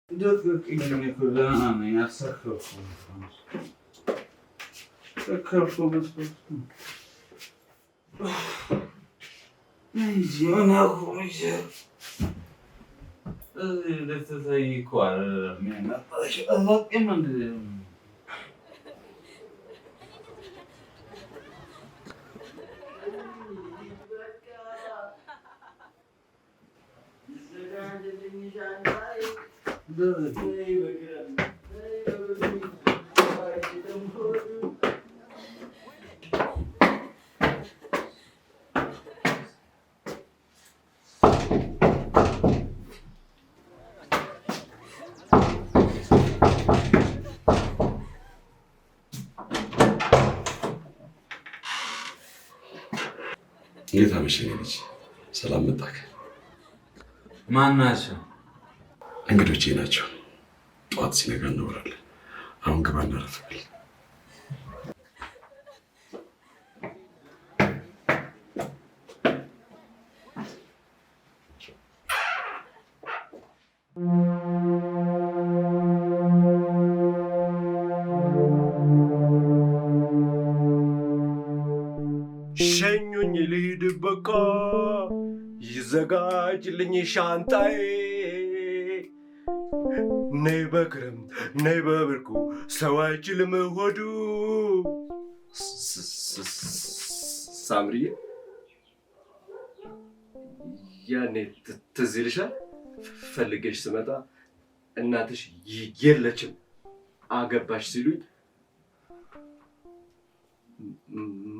دقيقة كلها أنا أسخفهم سخفهم بس نيجي أنا أخرج لا تزيكوا على مين الله كمان እንዴት አመሸህ ልጅ? ሰላም መጣህ? ማን ናቸው? እንግዶቼ ናቸው። ጠዋት ሲነጋ እናወራለን። አሁን ግባ እናረፍል። ሸኙኝ ልሂድ በቃ ይዘጋጅልኝ ሻንጣዬ ነይ በክረምት ነይ በብርቁ ሰው አይችልም ሆዱ። ሳምሪዬ ያኔ ትዝ ይልሻል? ፈልጌሽ ስመጣ እናትሽ የለችም አገባሽ ሲሉኝ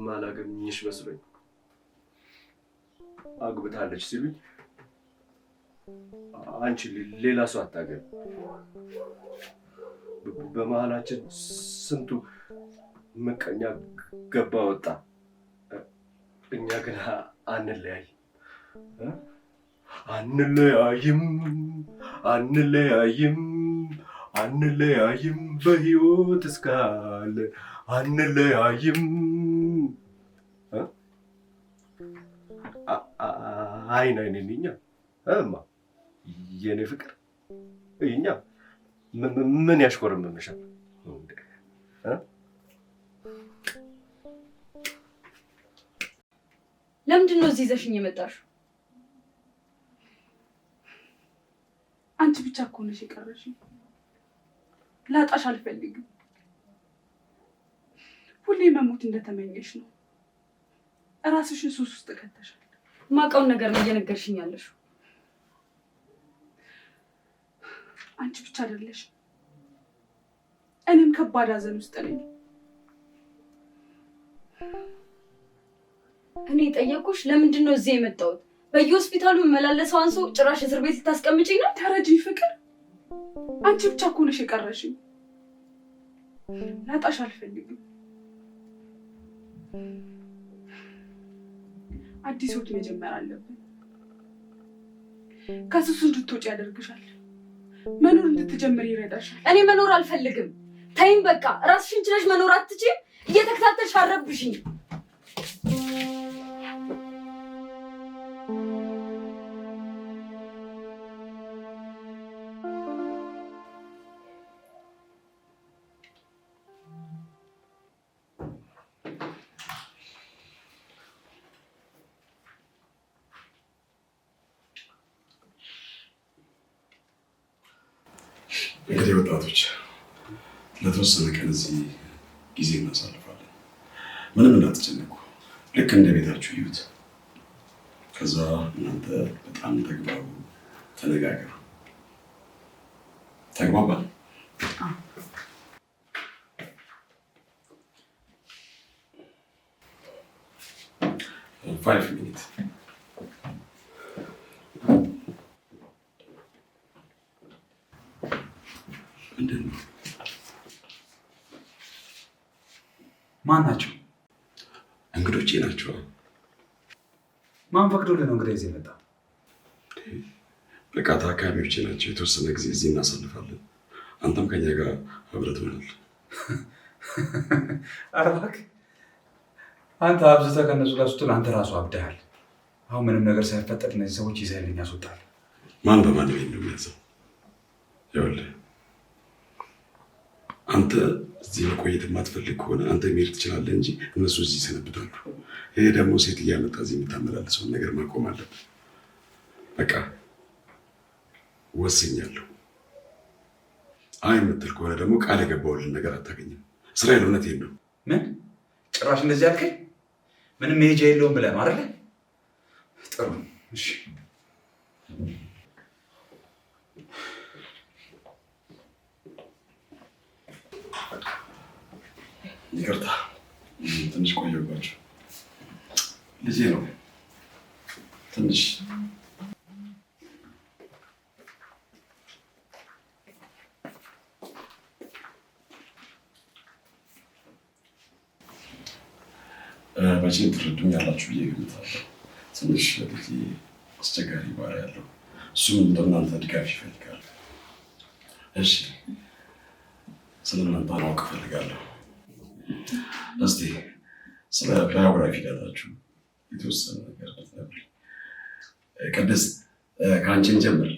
ማላገኝሽ መስሎኝ አግብታለች ሲሉኝ አንቺ ሌላ ሰው አታገቢ። በመሀላችን ስንቱ ምቀኛ ገባ ወጣ። እኛ ግን አንለያይም አንለያይም አንለያይም በህይወት እስካለ አንለያይም። አይን አይኔን እኛ እማ የኔ ፍቅር እኛ ምን ያሽኮረመምሻል? ለምንድን ነው እዚህ ይዘሽኝ የመጣሽው? አንቺ ብቻ እኮ ነሽ የቀረሽኝ። ላጣሽ አልፈልግም። ሁሌ መሞት እንደተመኘሽ ነው። እራስሽን ሱስ ውስጥ ከተሻል። ማውቀውን ነገር ነው እየነገርሽኝ ያለሽው። አንቺ ብቻ አይደለሽ፣ እኔም ከባድ ሐዘን ውስጥ ነኝ። እኔ ጠየቁሽ ለምንድን ነው እዚህ የመጣሁት? በየሆስፒታሉ መላለሰው አንሶ ጭራሽ እስር ቤት ልታስቀምጪኝ ነው? ተረጂኝ ፍቅር፣ አንቺ ብቻ እኮ ነሽ የቀረሽኝ። ላጣሽ አልፈልግም። አዲስ ህይወት መጀመር አለብን። ከሱስ እንድትወጪ ያደርግሻል። መኖር እንድትጀምር ይረዳሻል። እኔ መኖር አልፈልግም። ተይኝ በቃ። ራስሽን ችለሽ መኖር አትችይም? እየተከታተልሽ አረብሽኝ። እንግዲህ ወጣቶች ለተወሰነ ቀን እዚህ ጊዜ እናሳልፋለን። ምንም እንዳትጨነቁ፣ ልክ እንደ ቤታችሁ እዩት። ከዛ እናንተ በጣም ተግባቡ፣ ተነጋገሩ። ተግባባል? 5 minutes. ምንድን ነው? ማን ናቸው? እንግዶቼ ናቸው። ማን ፈቅዶልህ ነው እንግዲህ እዚህ የመጣው? በቃ ታካሚዎቼ ናቸው። የተወሰነ ጊዜ እዚህ እናሳልፋለን። አንተም ከኛ ጋር አብረህ ትሆናለህ። ኧረ እባክህ አንተ አብዝተህ ከእነሱ ጋር ስትል አንተ ራሱ አብደሃል። አሁን ምንም ነገር ሳይፈጠር እነዚህ ሰዎች ይዘህልኝ ያስወጣል። ማን በማን ቤት ነው የሚያዘው? ይኸውልህ አንተ እዚህ መቆየት የማትፈልግ ከሆነ አንተ መሄድ ትችላለህ እንጂ እነሱ እዚህ ይሰነብታሉ። ይሄ ደግሞ ሴት እያመጣ እዚህ የምታመላልሰውን ነገር ማቆም አለብን። በቃ ወስኛለሁ። አይ የምትል ከሆነ ደግሞ ቃል የገባሁልን ነገር አታገኝም። እስራኤል እውነቴን ነው። ምን ጭራሽ እንደዚህ አልከኝ? ምንም መሄጃ የለውም ብለህ ነው አይደለ? ጥሩ እሺ። ይቅርታ ትንሽ ቆየባቸው። ልጄ ነው ትንሽ መቼም ትረዱኛላችሁ ብዬ ገምታለሁ። ትንሽ ልጄ አስቸጋሪ ባህሪ ያለው እሱም እንደናንተ ድጋፍ ይፈልጋል። እሺ ስለ እናንተ ማወቅ እፈልጋለሁ። እስቲ ስለ ባዮግራፊ ዳታችሁ የተወሰነ ነገር ብትነግሪኝ። ቅድስት ከአንቺን ጀምር።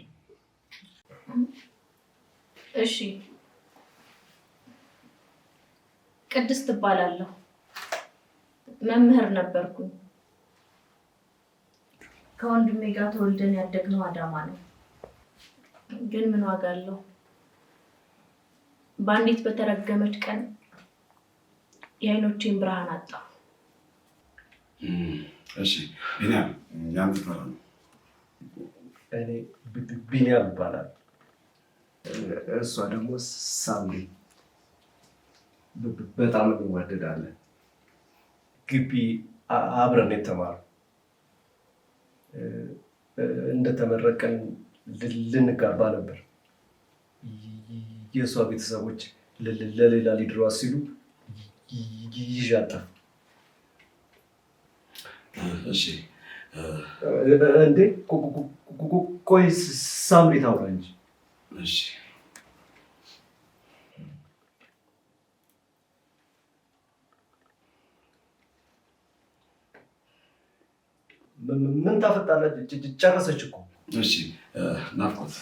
እሺ ቅድስት እባላለሁ። መምህር ነበርኩኝ። ከወንድሜ ጋር ተወልደን ያደግነው አዳማ ነው። ግን ምን ዋጋ አለው? በአንዲት በተረገመች ቀን የዓይኖቼን ብርሃን አጣሁ። እሺ ቢኒያም ያንተ ተራ ነው። እኔ ቢኒያም ይባላል። እሷ ደግሞ ሳምሪ። በጣም እንዋደዳለን። ግቢ አብረን የተማርነው። እንደተመረቀን ልንጋባ ነበር። የእሷ ቤተሰቦች ለሌላ ሊድሯት ሲሉ ይዣጠፍ። እሺ እንዴ ቆይ ሳምሪ ታውራ እንጂ። እሺ ምን ታፈጣለች? ጨረሰች እኮ። እሺ ናፍቆት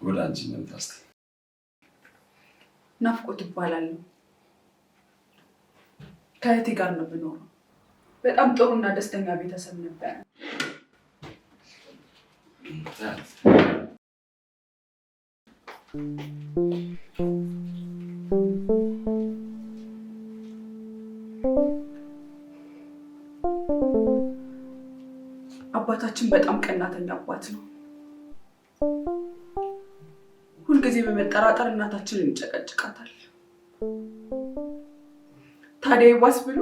ወደ አንቺ ምን ታስተ? ናፍቆት እባላለሁ። ከእህቴ ጋር ነው የምኖረው። በጣም ጥሩና ደስተኛ ቤተሰብ ነበረ። አባታችን በጣም ቀናተኛ አባት ነው። ሁልጊዜ በመጠራጠር እናታችንን ይጨቀጭቃታል። ታዲያ ይባስ ብሎ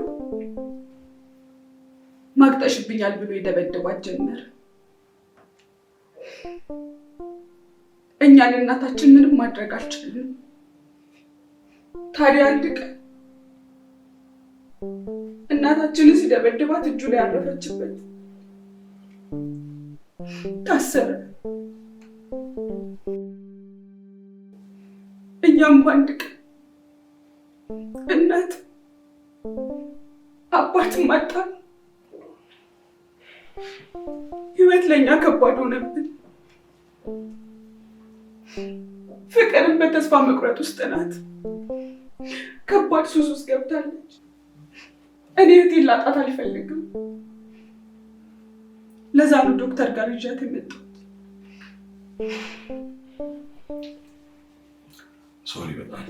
ማግጠሽብኛል ብሎ ይደበድባት ጀመር። እኛን እናታችን ምንም ማድረግ አልቻልንም። ታዲያ አንድ ቀን እናታችንን ሲደበድባት እጁ ላይ ያረፈችበት ታሰረ። እኛም በአንድ ቀን እናት አባትም አጣን። ህይወት ለእኛ ከባድ ሆነብን። ፍቅርን በተስፋ መቁረጥ ውስጥ ናት። ከባድ ሱስ ውስጥ ገብታለች። እኔ እህቴን ላጣት አልፈልግም። ለዛ ነው ዶክተር ጋር ይዣት የመጣሁት። ሶሪ በጣም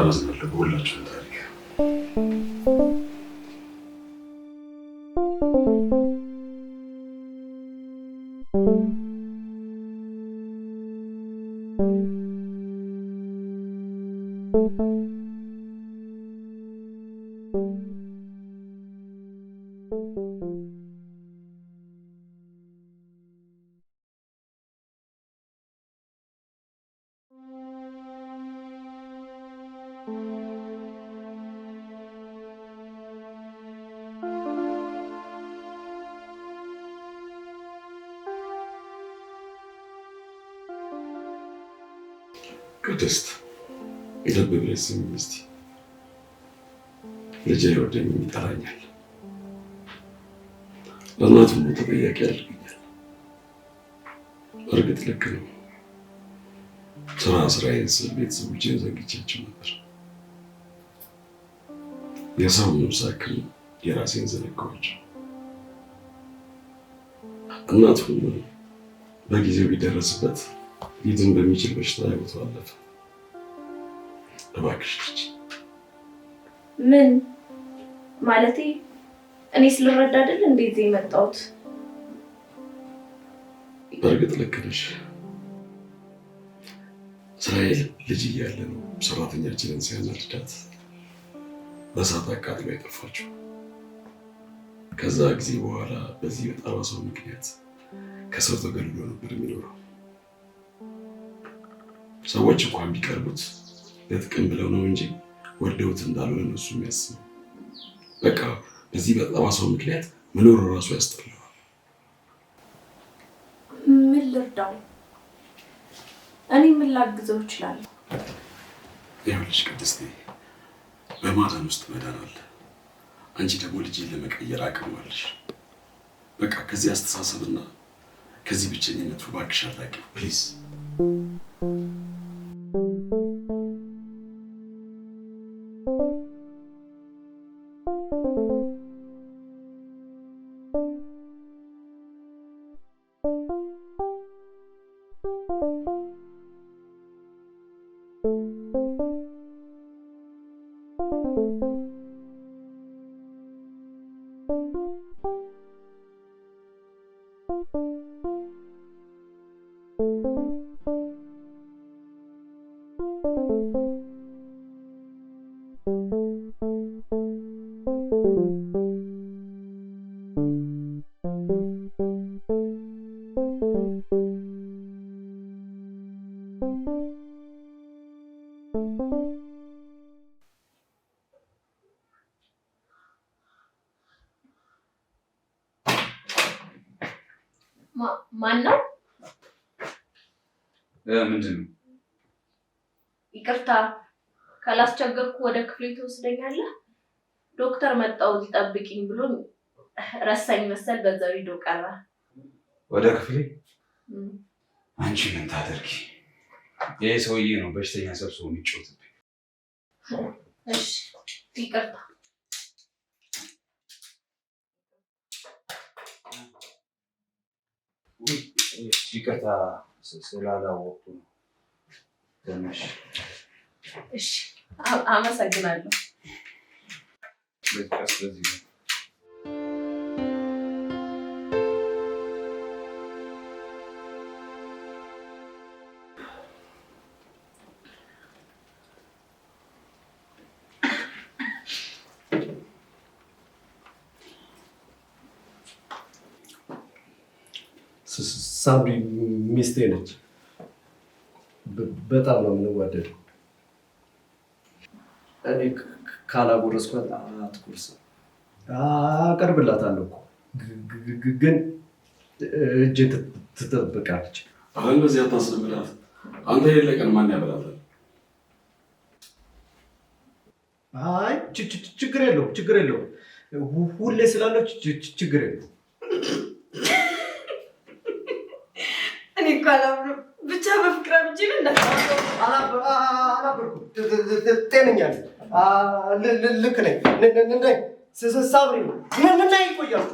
አዝናለሁ ሁላችሁም ታሪክ ቅድስት ልብ ብለሽ ስሚኝ እስቲ። ልጄ ወደኝ ይጠራኛል። በእናቱ ሞት ተጠያቂ ያደርገኛል። እርግጥ ልክ ነው። ስራዬን ስል ቤተሰቦቼን ዘግቻቸው ነበር። የሰውን ሳክም የራሴን ዘነጋኋቸው። እናቱም በጊዜው ቢደረስበት ሊድን በሚችል በሽታ ህይወቱ አለፈ። እባክሽ ልጅ። ምን ማለቴ? እኔ ስለረዳ አይደል እንዴት የመጣሁት? በእርግጥ ልክ ነሽ። እስራኤል ልጅ እያለ ነው ሰራተኛችንን ሲያናድዳት በእሳት አቃጥሎ የጠፋችው። ከዛ ጊዜ በኋላ በዚህ በጠባሳው ምክንያት ከሰው ተገልሎ ነበር የሚኖረው። ሰዎች እንኳን ቢቀርቡት ለጥቅም ብለው ነው እንጂ ወደውት እንዳልሆነ እነሱ የሚያስቡ። በቃ በዚህ በጠባሳው ምክንያት መኖር እራሱ ያስጠላዋል። ምን ልርዳው? እኔ ምን ላግዘው እችላለሁ? ይኸውልሽ ቅድስቴ፣ በማዳን ውስጥ መዳን አለ። አንቺ ደግሞ ልጅን ለመቀየር አቅም አለሽ። በቃ ከዚህ አስተሳሰብና ከዚህ ብቸኝነቱ እባክሽ አራቂው ፕሊዝ። ማን ነው? ምንድን ነው? ይቅርታ ካላስቸገርኩ ወደ ክፍሌ ትወስደኛለህ? ዶክተር መጣው እዚህ ጠብቂኝ ብሎ ረሳኝ መሰል በዛው ሂዶ ቀረ። ወደ ክፍሌ? አንቺ ምን ታደርጊ? ይሄ ሰውዬ ነው በሽተኛ ሰብስቦ የሚጫወትብኝ። እሺ ይቅርታ። ይቅርታ ስላላወቅኩ ነው። ትንሽ እሺ አመሰግናለሁ። በዚህ ነው። ሳምሪ ሚስቴ ነች። በጣም ነው የምንዋደደው። እኔ ካላጎረስኳት አትጎርስም። አቀርብላታለሁ እኮ ግን እጄ ትጠብቃለች። አሁን እንደዚህ አታስለምዳት። አንተ የሌለ ቀን ማን ያበላታል? አይ ችግር የለውም። ሁሌ ስላለች ችግር የለውም። እኔ እኮ አላምነው። ብቻ በፍቅር አብጂ አላበርኩም። ጤነኛ ነኝ። ልክ ነኝ። ሳምሪ ነይ ይቆያሉ።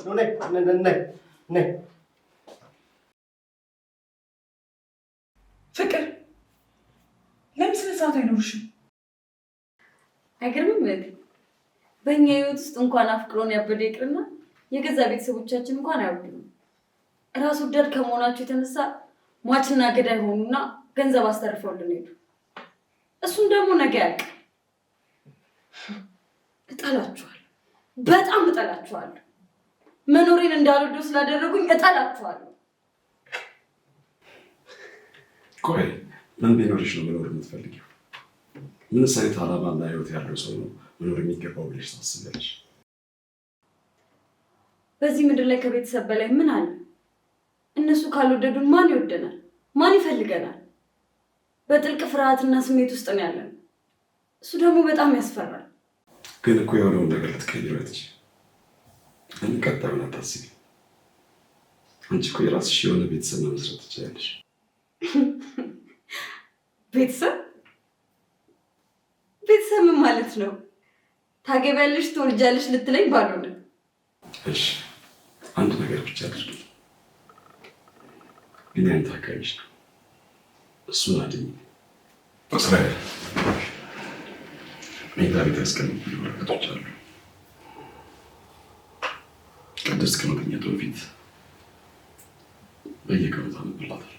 ነይ ፍቅር ለምን ስነ ሰዓት አይኖርሽም? አይገርምም? በእኛ ህይወት ውስጥ እንኳን አፍቅሮን ያበደ ይቅርና የገዛ ቤተሰቦቻችን እንኳን አይወዱንም። ራስ ወዳድ ከመሆናቸው የተነሳ ሟችና ገዳይ ሆኑና ገንዘብ አስተርፈውልን ሄዱ። እሱን ደግሞ ነገ ያልቅ። እጠላችኋለሁ፣ በጣም እጠላችኋለሁ። መኖሬን እንዳልወደው ስላደረጉኝ እጠላችኋለሁ። ቆይ ምን ቢኖርሽ ነው መኖር የምትፈልጊው? ምን አይነት ዓላማና ህይወት ያለው ሰው ነው መኖር የሚገባው ብለሽ ታስቢያለሽ? በዚህ ምድር ላይ ከቤተሰብ በላይ ምን አለ? እነሱ ካልወደዱን ማን ይወደናል? ማን ይፈልገናል? በጥልቅ ፍርሃትና ስሜት ውስጥ ነው ያለን። እሱ ደግሞ በጣም ያስፈራል። ግን እኮ የሆነውን ነገር ልትቀይሪው አትችይም። ለምን ቀጣዩን አታስቢም? አንቺ እኮ የራስሽ የሆነ ቤተሰብ መመስረት ትችያለሽ። ቤተሰብ ምን ማለት ነው? ታገቢያለሽ ትወልጃለሽ ልትለኝ ባልሆነ። እሺ አንድ ነገር ብቻ አድርጊ። ግን ያን ታካይሽ ነው። እሱን አድኝ። እስራኤል መኝታ ቤት ያስቀምጡልኝ ወረቀቶች አሉ። ቅድስት ከመተኛቷ በፊት በየቀኑ ታነብላታል።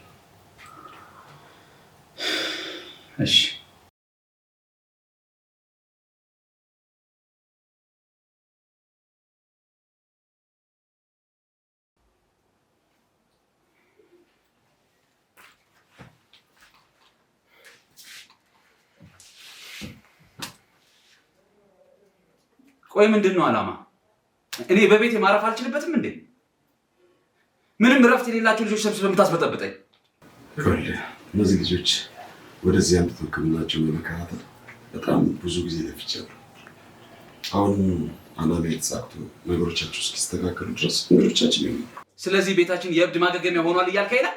እሺ ቆይ ምንድን ነው ዓላማ? እኔ በቤቴ ማረፍ አልችልበትም እንዴ? ምንም እረፍት የሌላቸው ልጆች ሰብስበህ የምታስበጠብጠኝ? ይኸውልህ እነዚህ ልጆች ወደዚህ አንድ ሕክምናቸውን ለመከታተል በጣም ብዙ ጊዜ ለፍቻለሁ። አሁን አናሜ የተሳክቶ ነገሮቻቸው እስኪስተካከሉ ድረስ እንግዶቻችን ይሆናሉ። ስለዚህ ቤታችን የእብድ ማገገሚያ ሆኗል እያልከኝ ነው?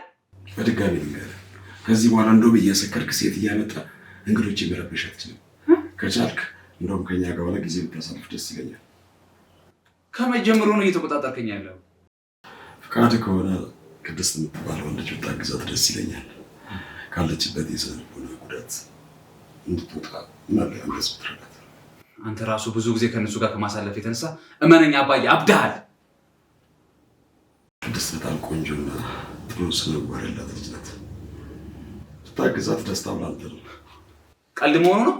በድጋሚ ልንገርህ፣ ከዚህ በኋላ እንደውም እየሰከርክ ሴት እያመጣ እንግዶች መረበሽ አትችልም። ከቻልክ እንደውም ከኛ ጋር ሆነ ጊዜ ብታሳልፍ ደስ ይለኛል። ከመጀመሩ ነው እየተቆጣጠርከኝ ያለው። ፍቃድ ከሆነ ቅድስት የምትባለውን ልጅ ብታግዛት ደስ ይለኛል። ካለችበት የስነ ልቦና ጉዳት እንድትወጣ እና ለአንገዝ ብትረዳት። አንተ ራሱ ብዙ ጊዜ ከእነሱ ጋር ከማሳለፍ የተነሳ እመነኛ አባዬ አብዳሃል። ቅድስት በጣም ቆንጆና ጥሩ ስነ ምግባር ያላት ልጅ ናት። ብታግዛት ደስታ ብላንተ ነው። ቀልድ መሆኑ ነው።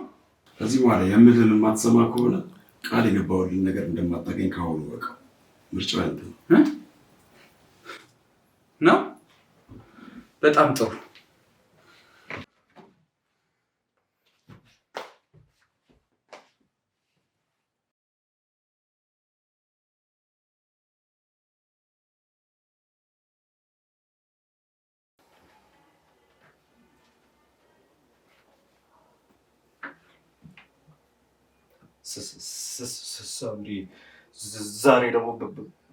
ከዚህ በኋላ የምልህን የማትሰማ ከሆነ ቃል የገባሁልህን ነገር እንደማታገኝ ከአሁኑ በቃ ምርጫው ያንተ ነው። በጣም ጥሩ። ሳምሪ ዛሬ ደግሞ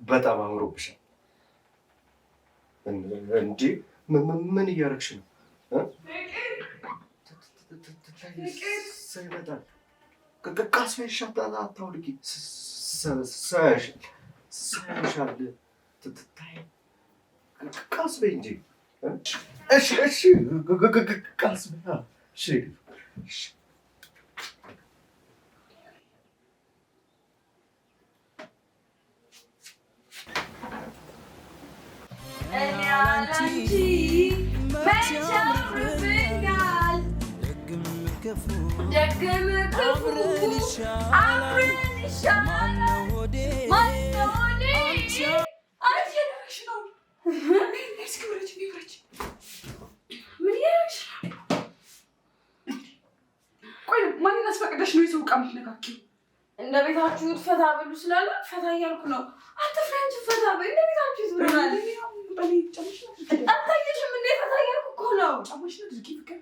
በጣም አምሮብሻል። እንዴ ምን እያደረግሽ ነው? ይመጣል። ቃስ ሻታ አታውልቂ። ሳያሻል ቃስ በይ እንጂ። እሺ ቃስ በይ። እሺ ደግም ክፉ አብረን ይሻላል። ማነው አየሽ ነው? ምን ያሽ? ቆይ ማንን አስፈቅደሽ ነው የሰው ዕቃ የምትነካኪው? እንደ ቤታችሁ ፈታ በሉ ስላለ ፈታ እያልኩ ነው። አትፍራንች፣ ፈታ በይ። እንደ ቤታችሁ ትብራል። አታየሽም እንዴ? ፈታ እያልኩ እኮ ነው። ጫማሽ ነው ድርጊ ፍቅር።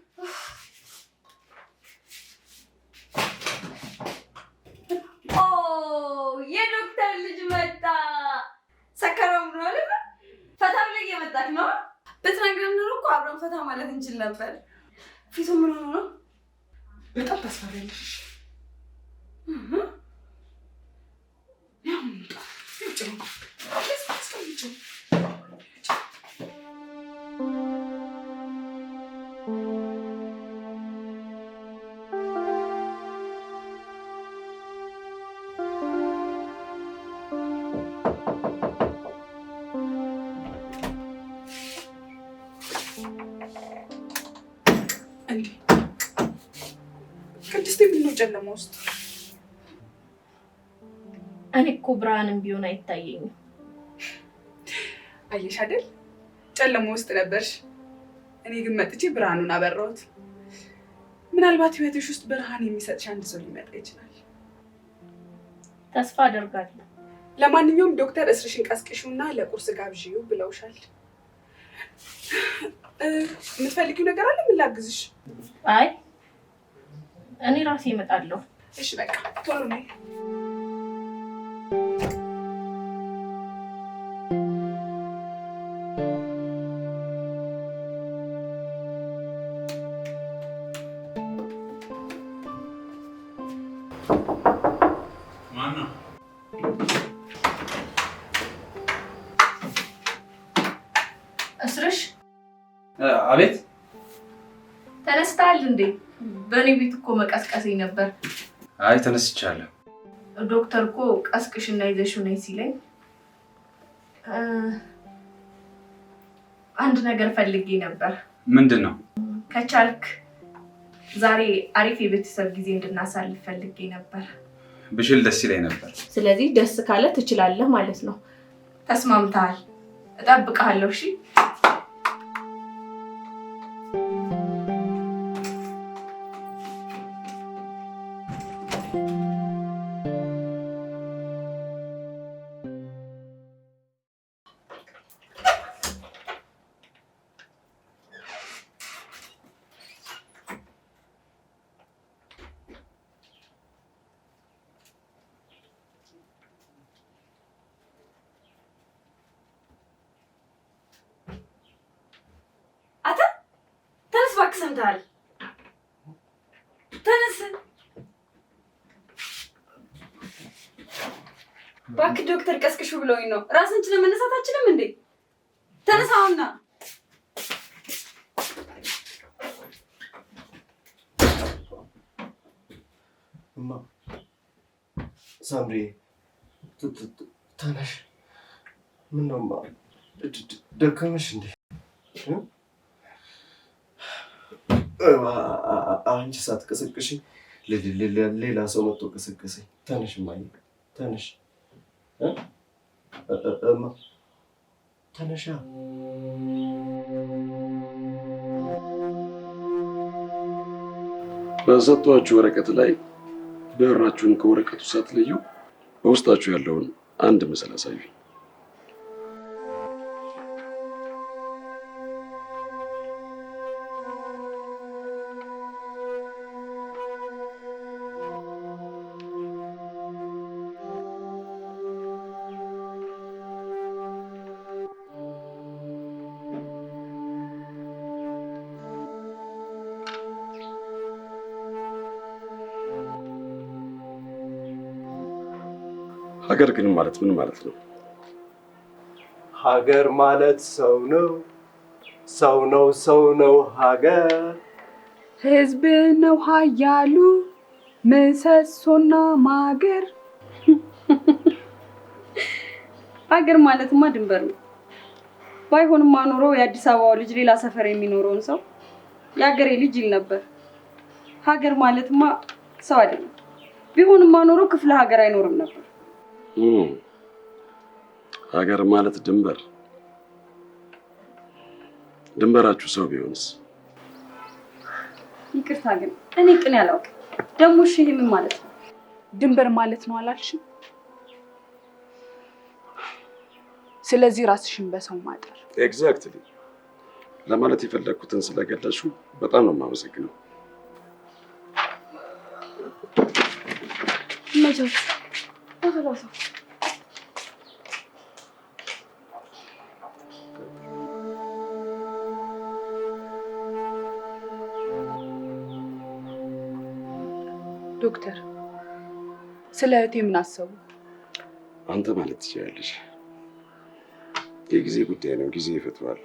ኦ የዶክተር ልጅ መጣ። ሰከረው ነው አይደል? ፈታ ብለህ እየመጣክ ነው። ብትነግረን ኖሮ እኮ አብረን ፈታ ማለት እንችል ነበር። ፊቱ ምን ሆኖ ነው? በጣም ታስፈሪያለሽ። ቅድስቴ ምነው ጨለማ ውስጥ? እኔ እኮ ብርሃንም ቢሆን አይታየኝም። አየሽ አይደል? ጨለማ ውስጥ ነበርሽ። እኔ ግን መጥቼ ብርሃኑን አበራሁት። ምናልባት ህይወትሽ ውስጥ ብርሃን የሚሰጥሽ አንድ ሰው ሊመጣ ይችላል። ተስፋ አደርጋለሁ። ለማንኛውም ዶክተር እስርሽን ቀስቅሽውና ለቁርስ ጋብዢው ብለውሻል። የምትፈልጊው ነገር አለ? ምን ላግዝሽ? አይ እኔ ራሴ እመጣለሁ። እሺ በቃ ቶሎ ነይ። አቤት። ተነስተሃል እንዴ? በእኔ ቤት እኮ መቀስቀሰኝ ነበር። አይ ተነስቻለሁ። ዶክተር እኮ ቀስቅሽና ይዘሽው ነይ ሲለኝ አንድ ነገር ፈልጌ ነበር። ምንድን ነው? ከቻልክ ዛሬ አሪፍ የቤተሰብ ጊዜ እንድናሳልፍ ፈልጌ ነበር። ብችል ደስ ይለኝ ነበር። ስለዚህ ደስ ካለ ትችላለህ ማለት ነው። ተስማምተሃል? እጠብቅሃለሁ። እሺ ሰምተሃል? ተነስ እባክህ። ዶክተር ቀስቅሹ ብለውኝ ነው። ራስን ችለን መነሳት አችልም እንዴ? ተነስ አሁንና። እማ ሳምሪ ተነሽ። ምነው እማ ደከመሽ እንዴ? አንቺ ሳትቀሰቅሽ ሌላ ሰው መጥቶ ቀሰቀሰኝ። ተነሽ እማዬ ተነሽ። እማ ተነሻ። በሰጧችሁ ወረቀት ላይ ብዕራችሁን ከወረቀቱ ሳትለዩ በውስጣችሁ ያለውን አንድ ምስል አሳዩ። ሀገር ግን ማለት ምን ማለት ነው? ሀገር ማለት ሰው ነው፣ ሰው ነው፣ ሰው ነው ሀገር። ህዝብ ነው ኃያሉ ምሰሶና ማገር። ሀገር ማለትማ ድንበር ነው። ባይሆንማ ኖሮ የአዲስ አበባው ልጅ ሌላ ሰፈር የሚኖረውን ሰው የሀገሬ ልጅ ይል ነበር። ሀገር ማለትማ ሰው አይደለም። ቢሆንማ ኖሮ ክፍለ ሀገር አይኖርም ነበር። ሀገር ማለት ድንበር። ድንበራችሁ ሰው ቢሆንስ? ይቅርታ ግን እኔ ቅን ያላውቅም። ደግሞ እሺ ይሄ ምን ማለት ነው? ድንበር ማለት ነው አላልሽም? ስለዚህ ራስሽን በሰው ማጠር። ኤግዛክትሊ ለማለት የፈለኩትን ስለገለጹ በጣም ነው የማመሰግነው። መቼም አፈላሰው ዶክተር ስለ እህቴ ምን አሰቡ? አንተ ማለት ትችላለሽ። የጊዜ ጉዳይ ነው፣ ጊዜ ይፈታዋል።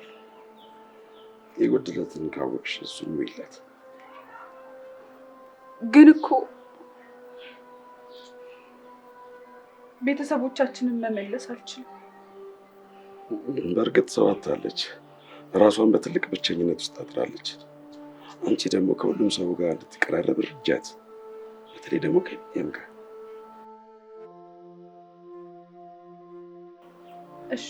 የጎደለትን ካወቅሽ እሱን ይላት። ግን እኮ ቤተሰቦቻችንን መመለስ አልችልም። በእርግጥ ሰው አታለች፣ ራሷን በትልቅ ብቸኝነት ውስጥ አጥራለች። አንቺ ደግሞ ከሁሉም ሰው ጋር እንድትቀራረብ እርጃት፣ በተለይ ደግሞ ከእኔም ጋር። እሺ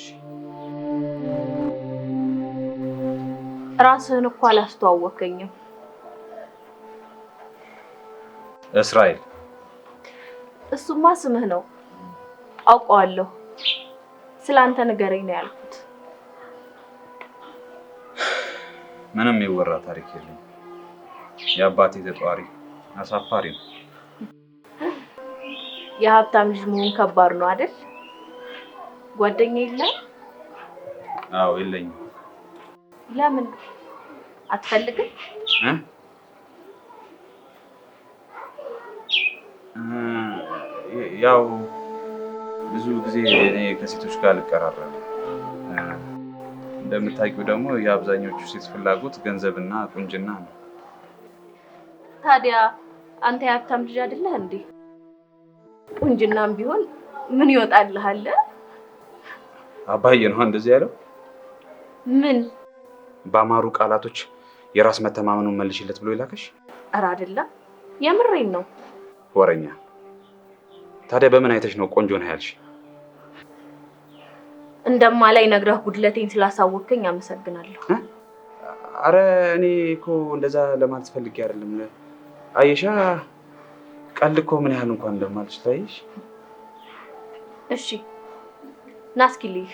ራስህን እኮ አላስተዋወከኝም። እስራኤል። እሱማ ስምህ ነው አውቀዋለሁ። ስላንተ ንገረኝ ነው ያልኩት። ምንም የወራ ታሪክ የለም። የአባቴ ተጧሪ አሳፋሪ ነው። የሀብታም ልጅ መሆን ከባድ ነው አይደል? ጓደኛ የለም? አዎ የለኝም። ለምን አትፈልግም? ያው ብዙ ጊዜ እኔ ከሴቶች ጋር አልቀራረብም። እንደምታውቂው ደግሞ የአብዛኞቹ ሴት ፍላጎት ገንዘብና ቁንጅና ነው። ታዲያ አንተ የሀብታም ልጅ አይደለህ እንዴ? ቁንጅናም ቢሆን ምን ይወጣልሃል? አባዬ ነው እንደዚህ ያለው። ምን በአማሩ ቃላቶች የራስ መተማመኑን መልሽለት ብሎ ይላከሽ? ኧረ አይደለም፣ የምሬን ነው። ወረኛ። ታዲያ በምን አይተሽ ነው ቆንጆ ነህ ያልሽ? እንደማላይ ነግረህ ጉድለቴን ስላሳወቅከኝ አመሰግናለሁ። አረ እኔ እኮ እንደዛ ለማለት ፈልጌ አይደለም። አየሻ ቀልድ እኮ ምን ያህል እንኳን እንደማልችል ታይሽ። እሺ ና እስኪ ልይህ።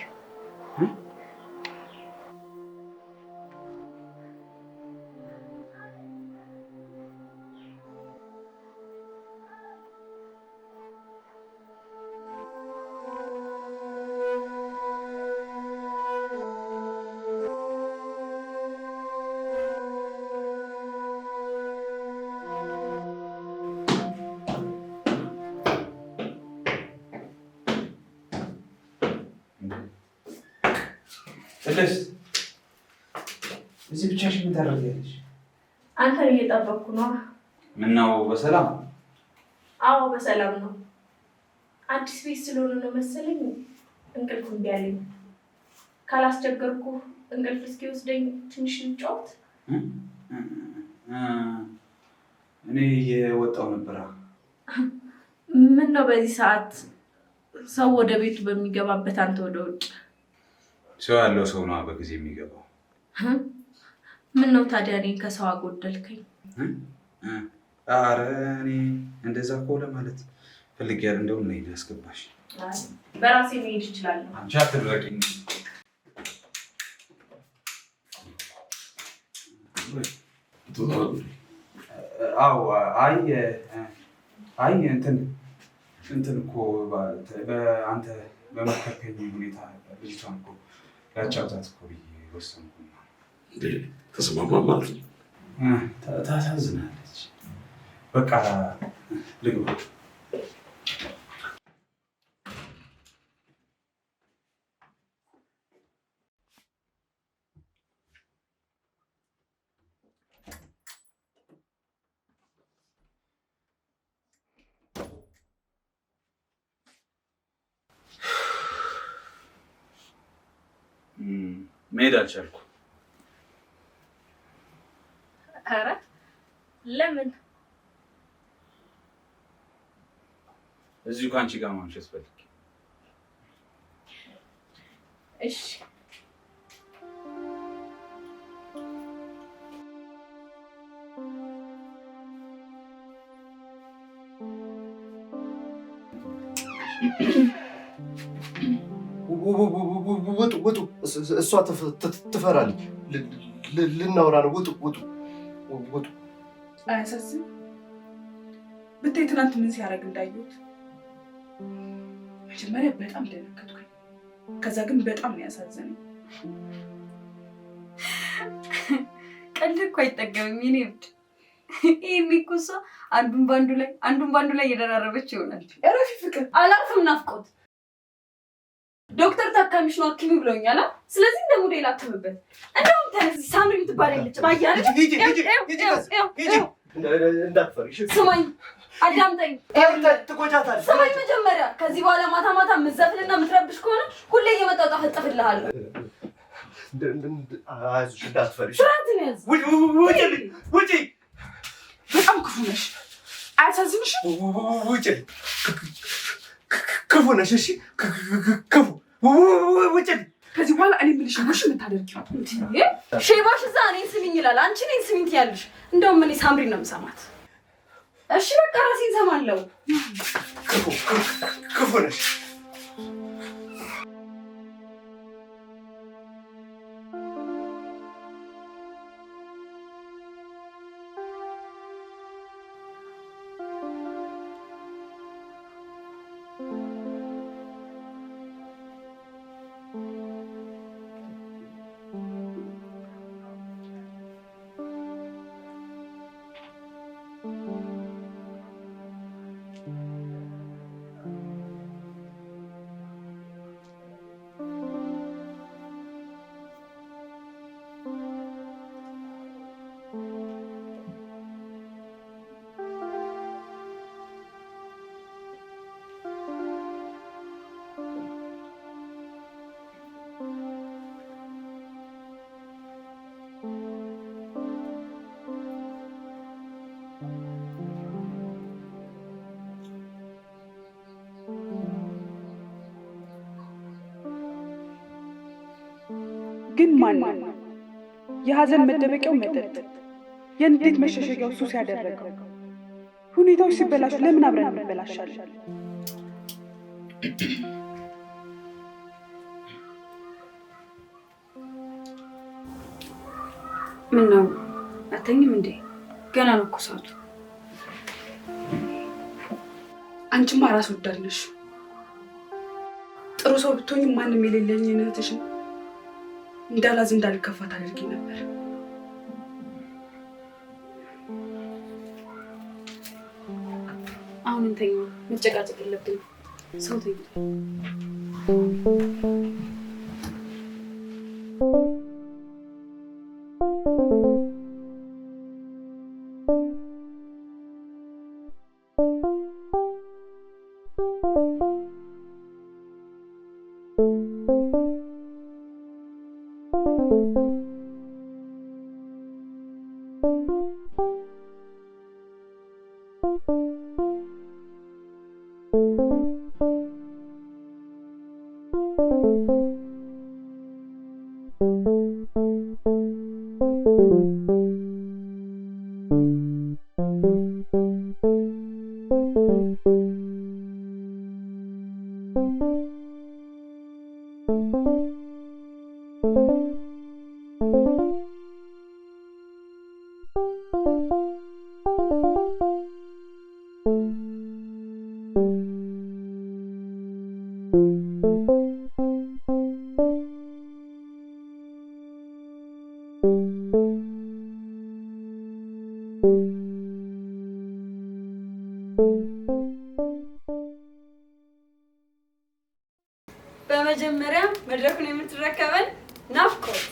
ቅድስት እዚህ ብቻሽን ምን ታደርጊያለሽ? አንተን እየጠበቅኩ ነው። ምነው በሰላም? አዎ በሰላም ነው። አዲስ ቤት ስለሆነ ነው መሰለኝ እንቅልፍ እምቢ አለኝ። ካላስቸገርኩ እንቅልፍ እስኪወስደኝ ትንሽ እንጫወት። እኔ እየወጣሁ ነበር። ምን ነው በዚህ ሰዓት ሰው ወደ ቤቱ በሚገባበት አንተ ወደ ውጭ? ሰው ያለው ሰው ነው በጊዜ የሚገባው። ምን ነው ታዲያ እኔን ከሰው አጎደልከኝ? ኧረ እኔ እንደዛ እኮ ለማለት ፈልጌ ያለ እንደውም ነይ ያስገባሽ። በራሴ መሄድ እችላለሁ። አንቺ አትድረቂኝ። አዎ አይ እንትን እኮ በአንተ በመከርከኝ ሁኔታ ልጅቷን እኮ ያጫውታት እኮ ብዬ ወሰንኩ። ተስማማ ማለት ነው። ታሳዝናለች። በቃ ልግባ። መሄድ አልቻልኩም። ኧረ ለምን? እዚሁ ከአንቺ ጋር ማምሸት ፈልጌ። እሺ ውጡ። እሷ ትፈራለች። ልናወራ ነው። ውጡ። አያሳዝን? ብታይ ትናንት ምን ሲያደርግ እንዳየሁት። መጀመሪያ በጣም ደነገጥኩኝ። ከዛ ግን በጣም ነው ያሳዘነኝ። ቀልድ እኮ አይጠገብም የኔ ውድ። ይሄኔ እኮ እሷ አንዱን ባንዱ ላይ እየደራረበች ይሆናል። እረፊ ፍቅር። አላርፍም ናፍቆት። ዶክተር ታካሚሽ ነው አክሚ ብሎኛል። ስለዚህ እንደ ሞዴል አክምበት። እንደውም ተነስ ሳምሪ የምትባል የለች ባያለ ስማኝ፣ አዳምጠኝ። ትቆጫታለሽ። ስማኝ መጀመሪያ። ከዚህ በኋላ ማታ ማታ የምትዘፍንና የምትረብሽ ከሆነ ሁሌ እየመጣሁ ጠፈጥፍልሃለሁ። አይዞሽ፣ እንዳትፈሪ። ስርዓትን ያዝ። ውጪ። በጣም ክፉ ነሽ። አያሳዝንሽም? ውጪ። ክፉ ነሽ። እሺ፣ ክፉ። ውጪ። ከዚህ በኋላ እኔ የምልሽ ነው የምታደርጊው። ሼባሽ እዛ እኔን ስሚኝ ይላል፣ አንቺ እኔን ስሚኝ ትያለሽ። እንደውም እኔ ሳምሪ ነው የምሰማት። እሺ በቃ ራሴን እሰማለሁ። ክፉ ነሽ። ግን ማን ነው የሀዘን መደበቂያው መጠጥ፣ የንዴት መሸሸጊያው ሱስ ያደረገው? ሁኔታዎች ሲበላሹ ለምን አብረን እንበላሻለን? ምን ነው አተኝም እንዴ? ገና ነው እኮ ሰዓቱ። አንቺማ ራስ ወዳድ ነሽ። ጥሩ ሰው ብትሆኝ ማንም የሌለኝ እህትሽን እንዳላዝን እንዳልከፋ ታደርጊ ነበር። አሁን እንተኛ፣ መጨቃጨቅ የለብንም። ሰው ተኝ በመጀመሪያ መድረኩን የምትረከበን ናፍቆት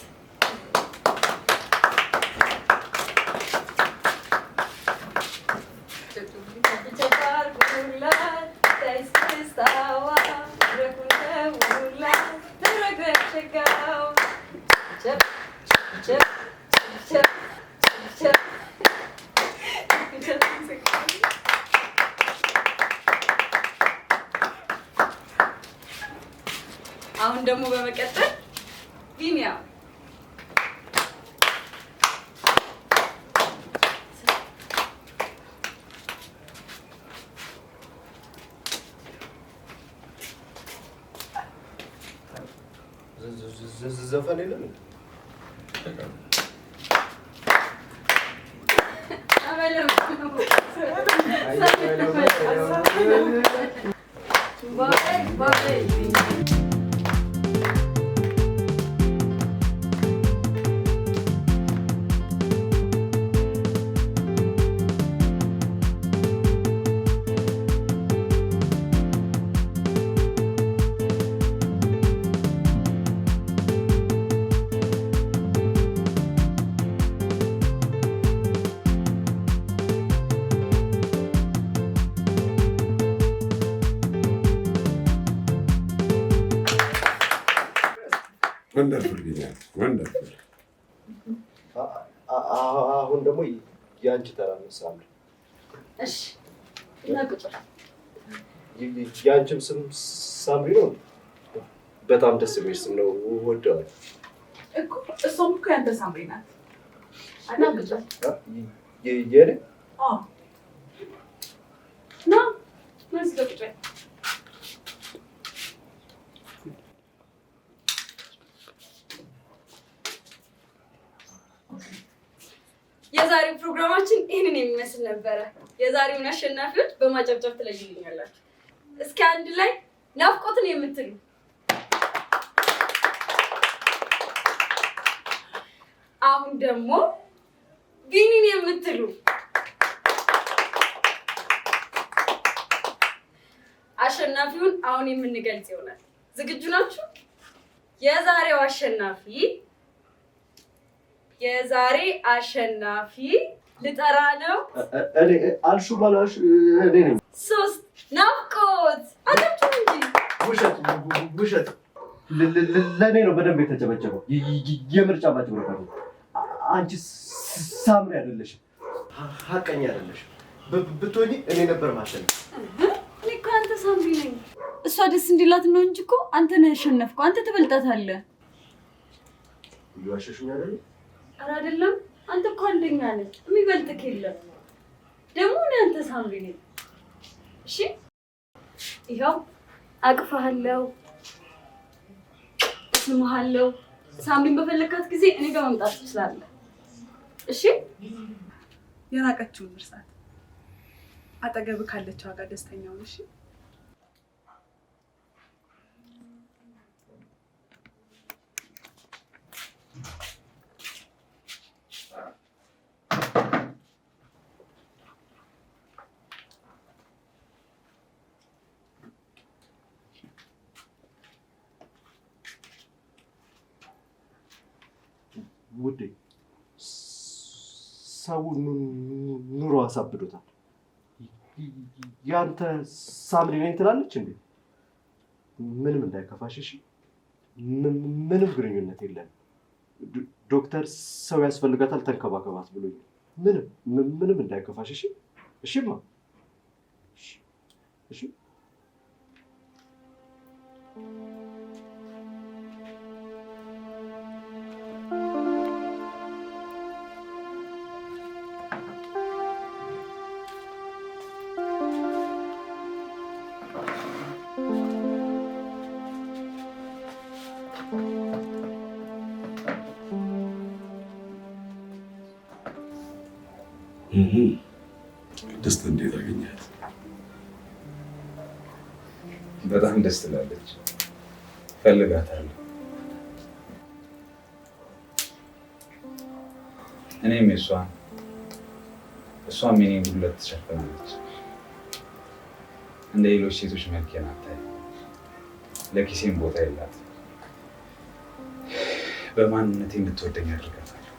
አሁን ደግሞ በመቀጠል ቢኒያም ዘፈን የለም ወንደርፉል ቢኒያም ወንደርፉል። አሁን ደግሞ የአንቺ ተራ ነው ሳምሪ። እሺ እናቁጭ። የአንቺም ስም ሳምሪ ነው? በጣም ደስ የሚል ስም ነው፣ ወደዋል እኮ። እሷም እኮ ያንተ ሳምሪ ናት። እናቁጭ። የኔ ና መስገጭ። የዛሬው ፕሮግራማችን ይህንን የሚመስል ነበረ። የዛሬውን አሸናፊዎች በማጨብጨብ ትለዩልኛላችሁ። እስኪ አንድ ላይ ናፍቆትን የምትሉ፣ አሁን ደግሞ ቢኒን የምትሉ፣ አሸናፊውን አሁን የምንገልጽ ይሆናል። ዝግጁ ናችሁ? የዛሬ አሸናፊ ልጠራ ነው። እኔ አልሹ ባላሽ እኔ ነኝ። 3 ናፍቆት አታችሁ እንጂ ውሸት ለእኔ ነው በደንብ የተጨበጨበው። የምርጫ ማጭበርበር ነው። አንቺ ሳምሪ አይደለሽም፣ ሀቀኛ አይደለሽም። ብትሆኚ እኔ ነበር ማሸነፍ። እኔ እኮ አንተ ሳምሪ ነኝ። እሷ ደስ እንዲላት ነው እንጂ እኮ አንተ ነህ ያሸነፍከው። አንተ ትበልጣታለህ። እየዋሸሽኝ አይደል? ኧረ አይደለም። አንተ እኮ አንደኛ ነህ፣ የሚበልጥህ የለም። ደግሞ እኔ አንተ ሳምሪ ነኝ። እሺ ይኸው አቅፋለሁ፣ ስምሃለሁ። ሳምሪን በፈለካት ጊዜ እኔ ጋር መምጣት ትችላለህ። እሺ የራቀችውን እርሳት። አጠገብ ካለችው ጋር ደስተኛ ሁን። እሺ ውዴ ሰው ኑሮ አሳብዶታል። ያንተ ሳምሪ ነኝ ትላለች እንዴ? ምንም እንዳይከፋሽ እሺ። ምንም ግንኙነት የለም። ዶክተር ሰው ያስፈልጋታል ተንከባከባት ብሎኛል። ምንም እንዳይከፋሽ እሺ። እሺማ እሺ። ቅድስት እንዴት አገኛት? በጣም ደስ ትላለች። ፈልጋታለሁ። እኔም እሷም የኔን ጉድለት ትሸፍናለች። እንደ ሌሎች ሴቶች መልኬን አታይም። ለኪሴም ቦታ የላት። በማንነቴ እንድትወደኝ አድርጋታለሁ።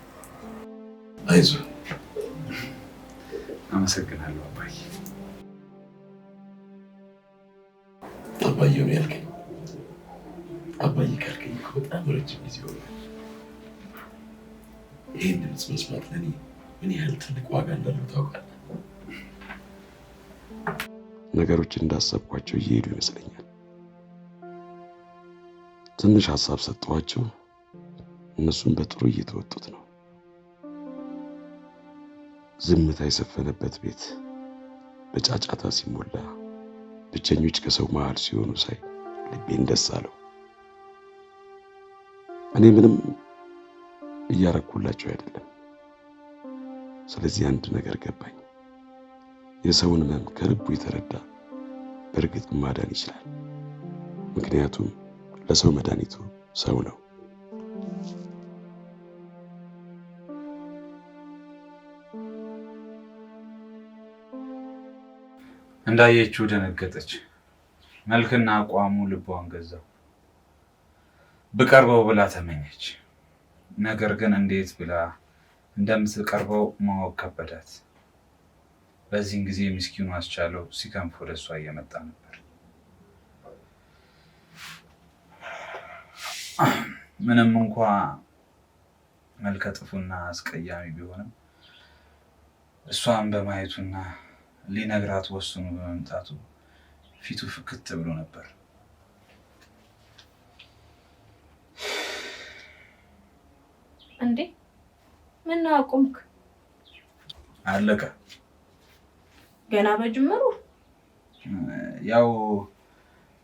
አይዞህ። አመሰግናለሁ አባዬ። አባዬ ነው ያልከኝ? አባዬ ካልከኝ እኮ በጣም ረጅም ጊዜ ሆኗል። ይህን ድምፅ መስማት ለእኔ ምን ያህል ትልቅ ዋጋ እንዳለው ታውቃለህ? ነገሮች እንዳሰብኳቸው እየሄዱ ይመስለኛል። ትንሽ ሀሳብ ሰጠኋቸው፣ እነሱም በጥሩ እየተወጡት ነው። ዝምታ የሰፈነበት ቤት በጫጫታ ሲሞላ፣ ብቸኞች ከሰው መሃል ሲሆኑ ሳይ ልቤን ደስ አለው። እኔ ምንም እያረኩላቸው አይደለም። ስለዚህ አንድ ነገር ገባኝ። የሰውን ሕመም ከልቡ የተረዳ በእርግጥ ማዳን ይችላል። ምክንያቱም ለሰው መድኃኒቱ ሰው ነው። እንዳየችው ደነገጠች። መልክና አቋሙ ልቧን ገዛው። ብቀርበው ብላ ተመኘች። ነገር ግን እንዴት ብላ እንደምትቀርበው ማወቅ ከበዳት። በዚህን ጊዜ ምስኪኑ አስቻለው ሲከንፍ ወደ እሷ እየመጣ ነበር። ምንም እንኳ መልከ ጥፉና አስቀያሚ ቢሆንም እሷን በማየቱና ሊነግራት ወስኑ በመምጣቱ ፊቱ ፍክት ብሎ ነበር። እንዴ ምን አቆምክ? አለቀ። ገና በጅምሩ? ያው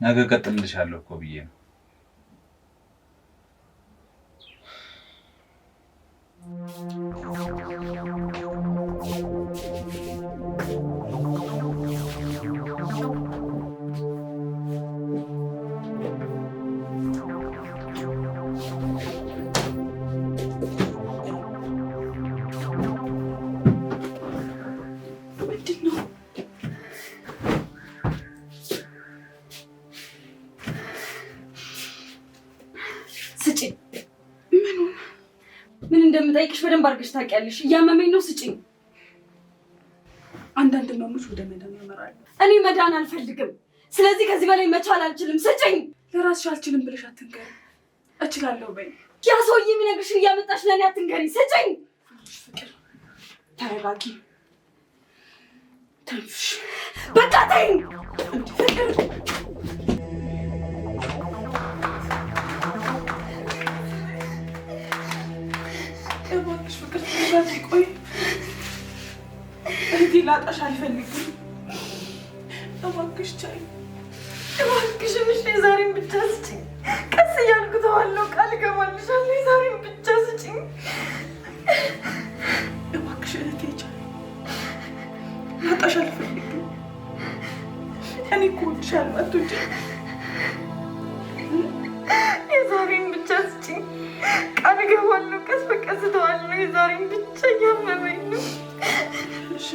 ነገ ቀጥልልሻለሁ እኮ ብዬ ነው። ምን እንደምጠይቅሽ በደንብ አድርገሽ ታውቂያለሽ። እያመመኝ ነው፣ ስጪኝ። አንዳንድ ህመሞች ወደ መዳን ያመራሉ። እኔ መዳን አልፈልግም። ስለዚህ ከዚህ በላይ መቻል አልችልም። ስጪኝ። ለራስሽ አልችልም ብለሽ አትንገሪ። እችላለሁ በይ። ያ ሰውዬ የሚነግርሽን እያመጣሽ ለእኔ አትንገሪ። ስጪኝ። ፍቅር ተረጋጊ፣ ተንፍሽ። በቃ ተይኝ። ፍቅር ተረጋጊ። ቆይ እህቴ ላጣሽ አልፈልግም። እባክሽ ቻይ፣ እባክሽ እሺ፣ የዛሬን ብቻ ስጭኝ። ቀስ እያልኩ ተዋለሁ፣ ቃል እገባልሻለሁ። የዛሬን ብቻ ስጭኝ እባክሽ እህቴ ቻይ፣ ላጣሽ አልፈልግም። እኔ እኮ እወድሻለሁ። አትወጂኝ? የዛሬን ብቻ ስጭኝ፣ ቃል እገባለሁ። ቀስ በቀስ ተዋለሁ። የዛሬን ብቻ እያመመኝ ነው። እሺ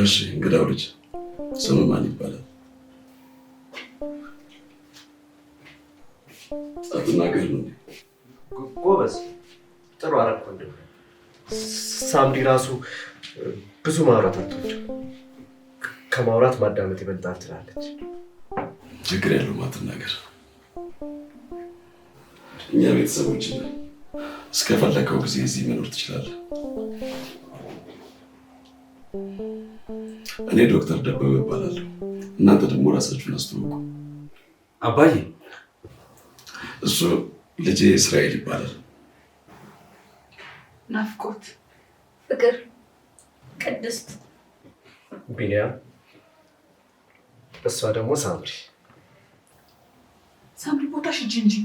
እሺ እንግዳው ልጅ ስም ማን ይባላል? አትናገር ነው። ጎበዝ፣ ጥሩ አደረኩ። እንደው ሳምሪ ራሱ ብዙ ማውራት አትወድም። ከማውራት ማዳመጥ ይበልጣል ትላለች። ችግር የለውም አትናገር። እኛ ቤተሰቦች እስከፈለከው ጊዜ እዚህ መኖር ትችላለህ። እኔ ዶክተር ደበበ እባላለሁ። እናንተ ደግሞ ራሳችሁን አስተዋውቁ። አባዬ፣ እሱ ልጄ እስራኤል ይባላል። ናፍቆት፣ ፍቅር፣ ቅድስት፣ ቢኒያም፣ እሷ ደግሞ ሳምሪ። ሳምሪ ቦታሽ ሂጂ እንጂ።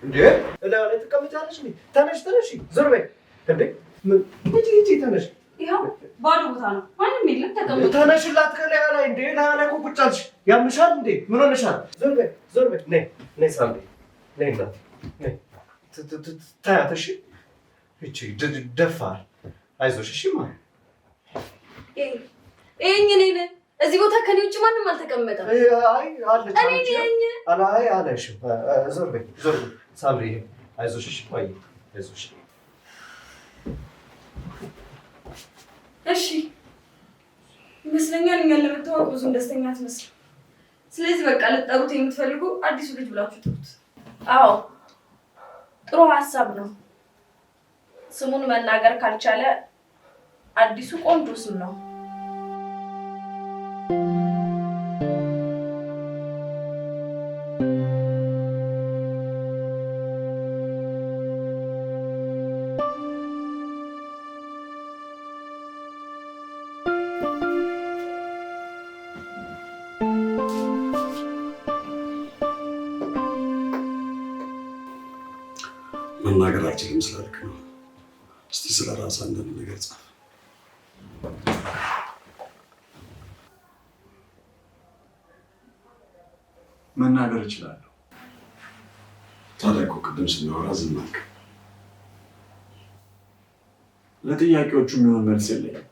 እንዴ እላ ላይ ተቀምጫለሽ? ተነሽ ተነሽ፣ ዞር በይ። እንዴ ሂጂ ተነሽ። ይኸው ባዶ ቦታ ነው፣ ማንም የለም። ተቀመጥ። ተነሽላት ከላይ ላይ። እንዴ ላይ እኮ ቁጭ አልሽ። ያምሻል እንዴ? ምን ሆነሻል? ዞር በይ ዞር በይ። ነይ ነይ ሳምሪ ነይ እና ነይ ታያት። እሺ እቺ ደፋር፣ አይዞሽ። እሺ ማ እኔ ነኝ። እዚህ ቦታ ከኔ ውጭ ማንም አልተቀመጠም። አይ አለች አለች። አላይ አለሽ። ዞር በይ ዞር በይ ሳምሪ፣ አይዞሽ። እሺ ቆይ አይዞሽ። እሺ ይመስለኛል እኛን ለመተዋወቅ ብዙም ደስተኛ አትመስልም። ስለዚህ በቃ ልትጠሩት የምትፈልጉ አዲሱ ልጅ ብላችሁ ጥሩት። አዎ ጥሩ ሀሳብ ነው። ስሙን መናገር ካልቻለ አዲሱ ቆንጆ ስም ነው። መናገር አልችልም ስላልክ ነው። እስቲ ስለ ራስህ አንዳንድ ነገር ጻፍ። መናገር እችላለሁ። ታዲያ እኮ ቅድም ስናወራ ዝም አልክ። ለጥያቄዎቹ የሚሆን መልስ የለኝም።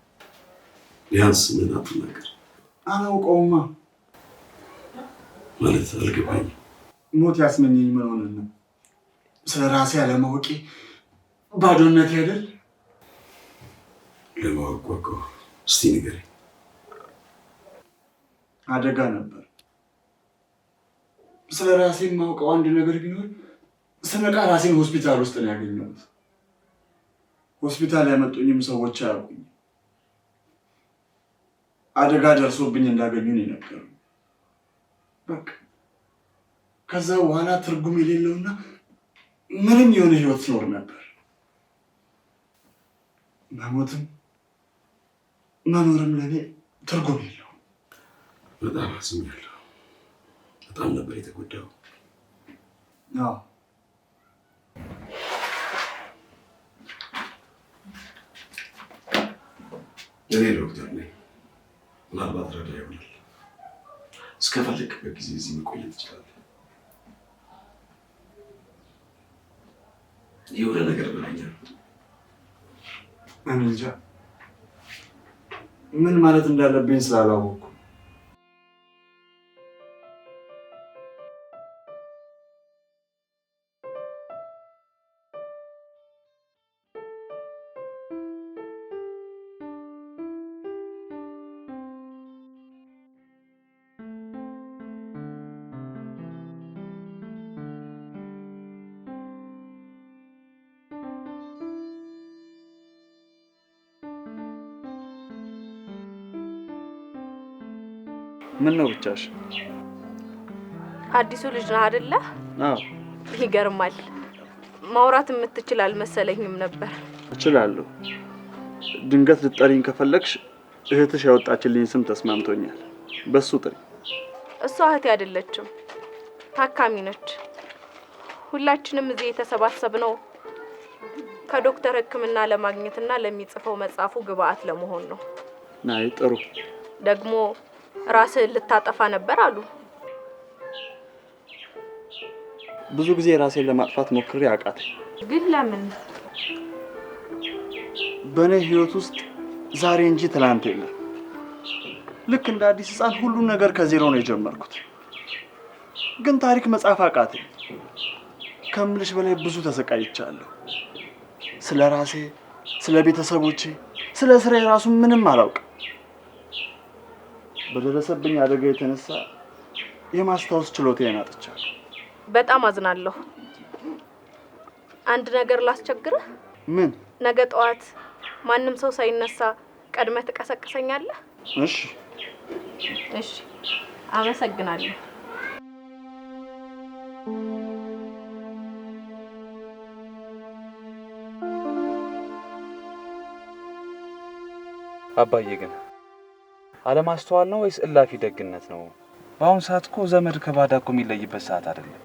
ቢያንስ ምን አትናገር። አላውቀውማ። ማለት አልገባኝም። ሞት ያስመኘኝ ምን ሆነ ነው? ስለ ራሴ አለማወቄ ባዶነት አይደል? ለማወቅ ጓጓሁ። እስቲ ንገረኝ። አደጋ ነበር። ስለ ራሴ የማውቀው አንድ ነገር ቢኖር ስነቃ ራሴን ሆስፒታል ውስጥ ነው ያገኘሁት። ሆስፒታል ያመጡኝም ሰዎች አያውቁኝ። አደጋ ደርሶብኝ እንዳገኙኝ የነገሩኝ። በቃ ከዛ በኋላ ትርጉም የሌለውና ምንም የሆነ ህይወት ኖር ነበር። መሞትም መኖርም ለኔ ትርጉም የለውም። በጣም አዝኛለሁ። በጣም ነበር የተጎዳው። አዎ እኔ ዶክተር ነኝ። ምናልባት ረዳ ይሆናል። እስከፈለግበት ጊዜ እዚህ መቆየት ትችላለህ። የሆነ ነገር ብለኛል። እኔ እንጃ ምን ማለት እንዳለብኝ ስላላወቅኩ። ምን ነው ብቻሽ? አዲሱ ልጅ ነህ አይደለ? አዎ። ይገርማል። ማውራት የምትችል አልመሰለኝም ነበር። እችላለሁ። ድንገት ልትጠሪኝ ከፈለግሽ እህትሽ ያወጣችልኝ ስም ተስማምቶኛል። በሱ ጥሪ። እሷ እህቴ አይደለችም፣ ታካሚ ነች። ሁላችንም እዚህ የተሰባሰብነው ከዶክተር ሕክምና ለማግኘትና ለሚጽፈው መጽሐፉ ግብአት ለመሆን ነው። ናይ ጥሩ። ደግሞ ራስህን ልታጠፋ ነበር አሉ። ብዙ ጊዜ ራሴን ለማጥፋት ሞክሬ አቃተኝ። ግን ለምን? በእኔ ህይወት ውስጥ ዛሬ እንጂ ትላንት የለም። ልክ እንደ አዲስ ህፃን ሁሉን ነገር ከዜሮ ነው የጀመርኩት። ግን ታሪክ መጻፍ አቃተኝ። ከምልሽ በላይ ብዙ ተሰቃይቻለሁ። ስለ ራሴ፣ ስለ ቤተሰቦቼ፣ ስለ ስራዬ ራሱ ምንም አላውቅም። በደረሰብኝ አደጋ የተነሳ የማስታወስ ችሎታዬን አጥቻለሁ። በጣም አዝናለሁ። አንድ ነገር ላስቸግርህ? ምን? ነገ ጠዋት ማንም ሰው ሳይነሳ ቀድመህ ትቀሰቅሰኛለህ? እሺ። እሺ፣ አመሰግናለሁ። አባዬ ግን አለማስተዋል ነው ወይስ እላፊ ደግነት ነው? በአሁን ሰዓት እኮ ዘመድ ከባዳ እኮ የሚለይበት ሰዓት አይደለም።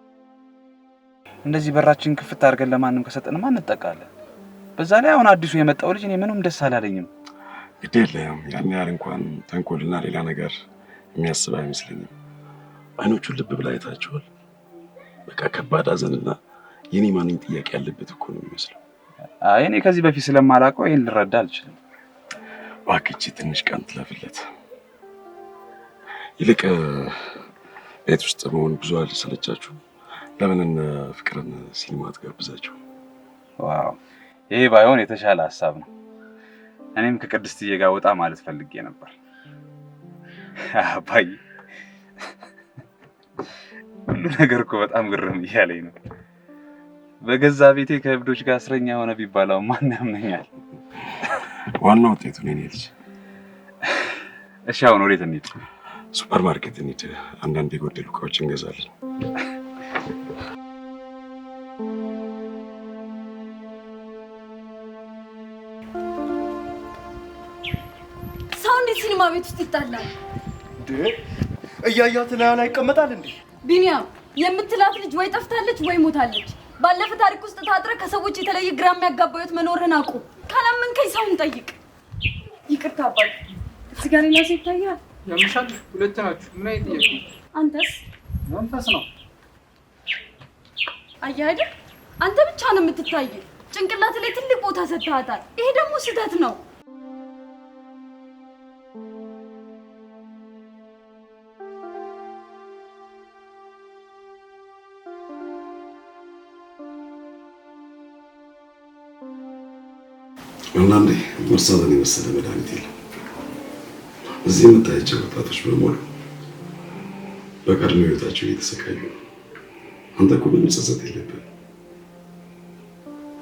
እንደዚህ በራችን ክፍት አድርገን ለማንም ከሰጠንማ እንጠቃለን። በዛ ላይ አሁን አዲሱ የመጣው ልጅ እኔ ምንም ደስ አላለኝም። ግዴለም ያን ያህል እንኳን ተንኮልና ሌላ ነገር የሚያስብ አይመስለኝም። አይኖቹን ልብ ብላ አይታቸዋል። በቃ ከባድ ሐዘንና የኔ ማንኝ ጥያቄ ያለበት እኮ ነው የሚመስለው። አይ እኔ ከዚህ በፊት ስለማላውቀው ይሄን ልረዳ አልችልም። ባክቺ ትንሽ ቀን ትለፍለት። ይልቅ ቤት ውስጥ መሆን ብዙ አልሰለቻችሁ? ለምን እነ ፍቅርን ሲኒማ ትጋብዛችሁ? ዋው ይሄ ባይሆን የተሻለ ሐሳብ ነው። እኔም ከቅድስትዬ ጋር ወጣ ማለት ፈልጌ ነበር። አባዬ ሁሉ ነገር እኮ በጣም ግርም እያለኝ ነው። በገዛ ቤቴ ከእብዶች ጋር እስረኛ ሆነ ቢባለው ማን ያምነኛል? ዋናው ውጤቱ ነው የኔ ልጅ። እሺ አሁን ወዴት እንሂድ? ሱፐር ማርኬት እንሂድ። አንዳንድ የጎደሉ እቃዎች እንገዛለን። ሰው እንዴት ሲኒማ ቤት ውስጥ ይጣላል? እያያት ላይ ይቀመጣል እንዴ? ቢኒያም የምትላት ልጅ ወይ ጠፍታለች ወይ ሞታለች። ባለፈ ታሪክ ውስጥ ታጥረ ከሰዎች የተለየ ግራ የሚያጋባዩት መኖርህን አቁ። ካላመንከኝ ሰውን ጠይቅ። ይቅርታ አባዬ። እዚህ ጋር ሌላ ሰው ይታያል? ያምሻል። ሁለት ናችሁ። ምን አይነት ጥያቄ? አንተስ? መንፈስ ነው። አየህ አይደል? አንተ ብቻ ነው የምትታይ። ጭንቅላት ላይ ትልቅ ቦታ ሰጥተሃታል። ይሄ ደግሞ ስህተት ነው። አንዳንዴ መርሳትን የመሰለ መድኃኒት የለም። እዚህ የምታያቸው ወጣቶች በሙሉ በቀድሞ ህይወታቸው እየተሰቃዩ ነው። አንተ እኮ ምንም ጸጸት የለብህም።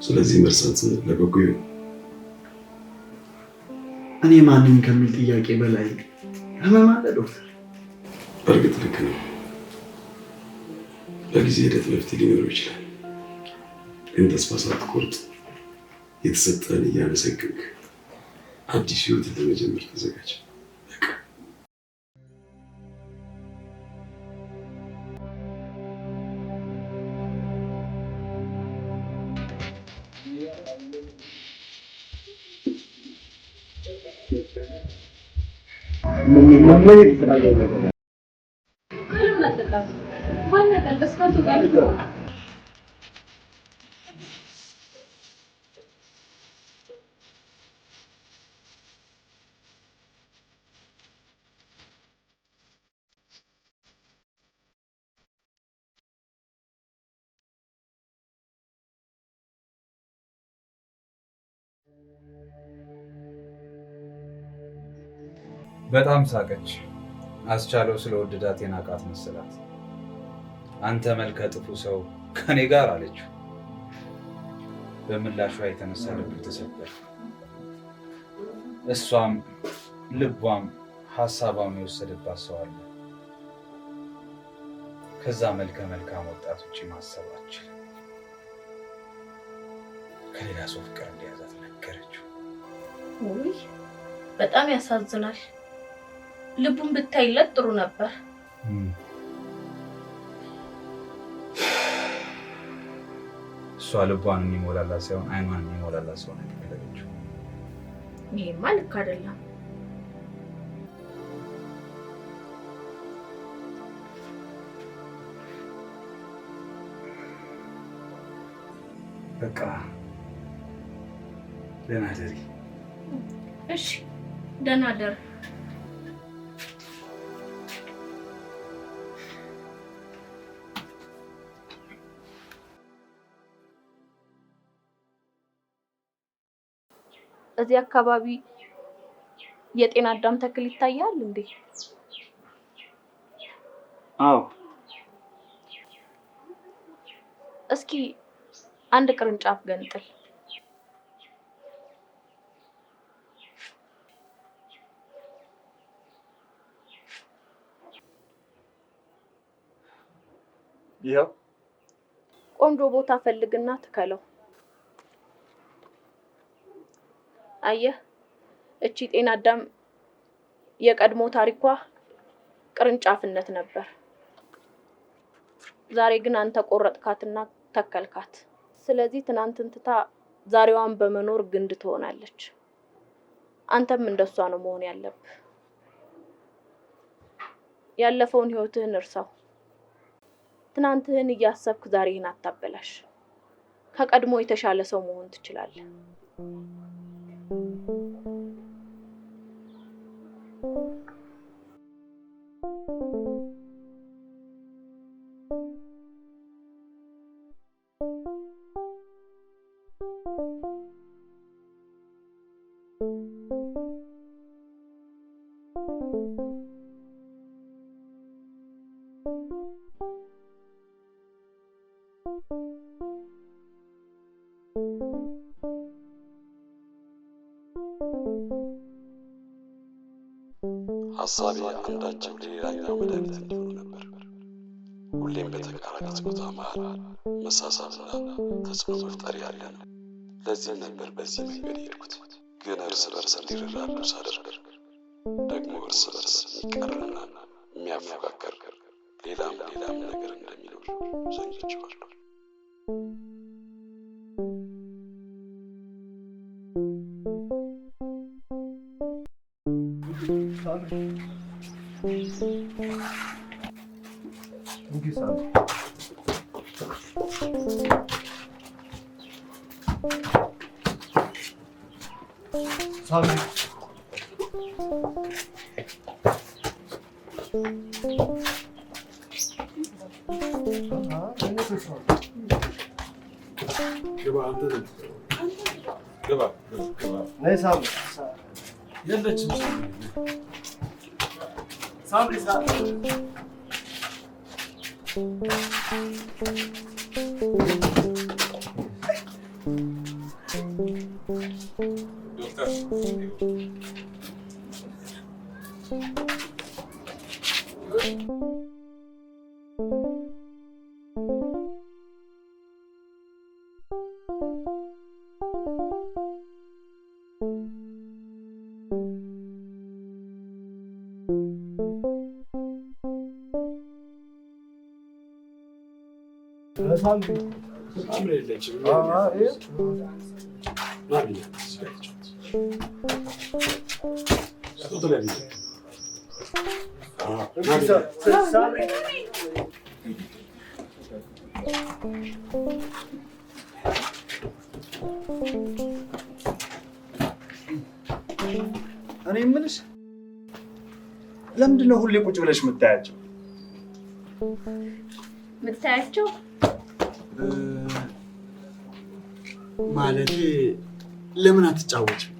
ስለዚህ መርሳት ለበጎ ይሁን። እኔ ማንም ከሚል ጥያቄ በላይ ህመም አለ ዶክተር። በእርግጥ ልክ ነው። በጊዜ ሂደት መፍትሄ ሊኖረው ይችላል። ግን ተስፋ ሳትቆርጥ የተሰጠን እያመሰገንክ አዲስ ህይወትን ለመጀመር ተዘጋጅ። በጣም ሳቀች። አስቻለው ስለወደዳት የናቃት መሰላት። አንተ መልከ ጥፉ ሰው ከኔ ጋር አለችው። በምላሿ የተነሳ ልቡ ተሰበረ። እሷም ልቧም ሀሳቧም የወሰደባት ሰው አለ። ከዛ መልከ መልካም ወጣት ውጭ ማሰብ አትችልም። ከሌላ ሰው ፍቅር እንደያዛት ነገረችው። ውይ በጣም ያሳዝናል። ልቡን ብታይለት ጥሩ ነበር። እሷ ልቧን የሚሞላላት ሳይሆን አይኗን የሚሞላላት ሰው ነው የፈለገችው። ይሄማ ልክ አይደለም። በቃ ደህና ደሪ። እሺ ደህና ደር። እዚህ አካባቢ የጤና አዳም ተክል ይታያል እንዴ? አዎ። እስኪ አንድ ቅርንጫፍ ገንጥል። ይኸው ቆንጆ ቦታ ፈልግና ትከለው። አየህ፣ እቺ ጤና አዳም የቀድሞ ታሪኳ ቅርንጫፍነት ነበር። ዛሬ ግን አንተ ቆረጥካትና ተከልካት። ስለዚህ ትናንትን ትታ ዛሬዋን በመኖር ግንድ ትሆናለች። አንተም እንደሷ ነው መሆን ያለብህ። ያለፈውን ህይወትህን እርሳው። ትናንትህን እያሰብክ ዛሬህን አታበላሽ። ከቀድሞ የተሻለ ሰው መሆን ትችላለህ። ሀሳቤ አንዳቸው ለሌላኛው መድኃኒት እንዲሆኑ ነበር። ሁሌም በተቃራኒ ጾታ መሀል መሳሳብና ተጽዕኖ መፍጠር ያለ ነው። ለዚህም ነበር በዚህ መንገድ የሄድኩት። ግን እርስ በርስ እንዲረዳዱ ሳደርግ ደግሞ እርስ በርስ የሚቀርና የሚያፎካከር ሌላም ነገር እንደሚኖር ዘንግቼዋለሁ። እኔ የምልሽ ለምንድን ነው ሁሌ ቁጭ ብለሽ የምታያቸው? የምታያቸው ማለቴ ለምን አትጫወችም?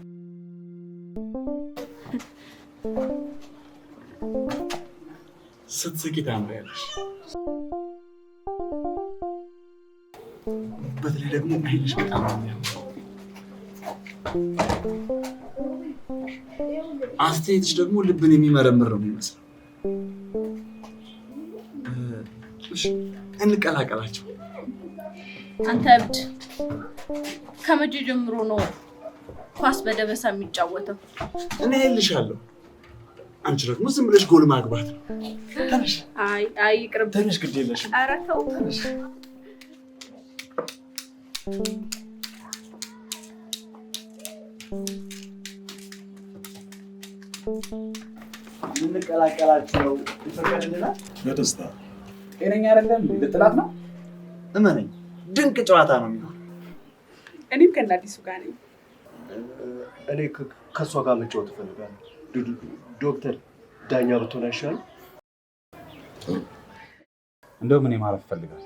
ስትስቂ ታምሪያለሽ። በተለይ ደግሞ አይንሽ በጣም ነው የሚያምረው። አስተያየትሽ ደግሞ ልብን የሚመረምር ነው የሚመስለው። እሺ እንቀላቀላቸው። አንተ እብድ፣ ከመቼ ጀምሮ ነው ኳስ በደበሳ የሚጫወተው? እኔ እልሻለሁ። አንቺ ደግሞ ዝም ብለሽ ጎል ማግባት ነው። ተነሽ። አይ ይቅርብ። ተነሽ፣ ግድ የለሽም። ኧረ ተው። ተነሽ። እንቀላቀላችሁ ነው ይፈቀድልናል? በደስታ ጤነኛ አይደለም ልጥላት ነው። እመነኝ፣ ድንቅ ጨዋታ ነው የሚሆነው። እኔም ከእናዲሱ ጋር ነኝ። እኔ ከእሷ ጋር መጫወት እፈልጋለሁ። ዶክተር ዳኛ ብትሆን አይሻልም? እንደውም እኔ ማረፍ እፈልጋለሁ።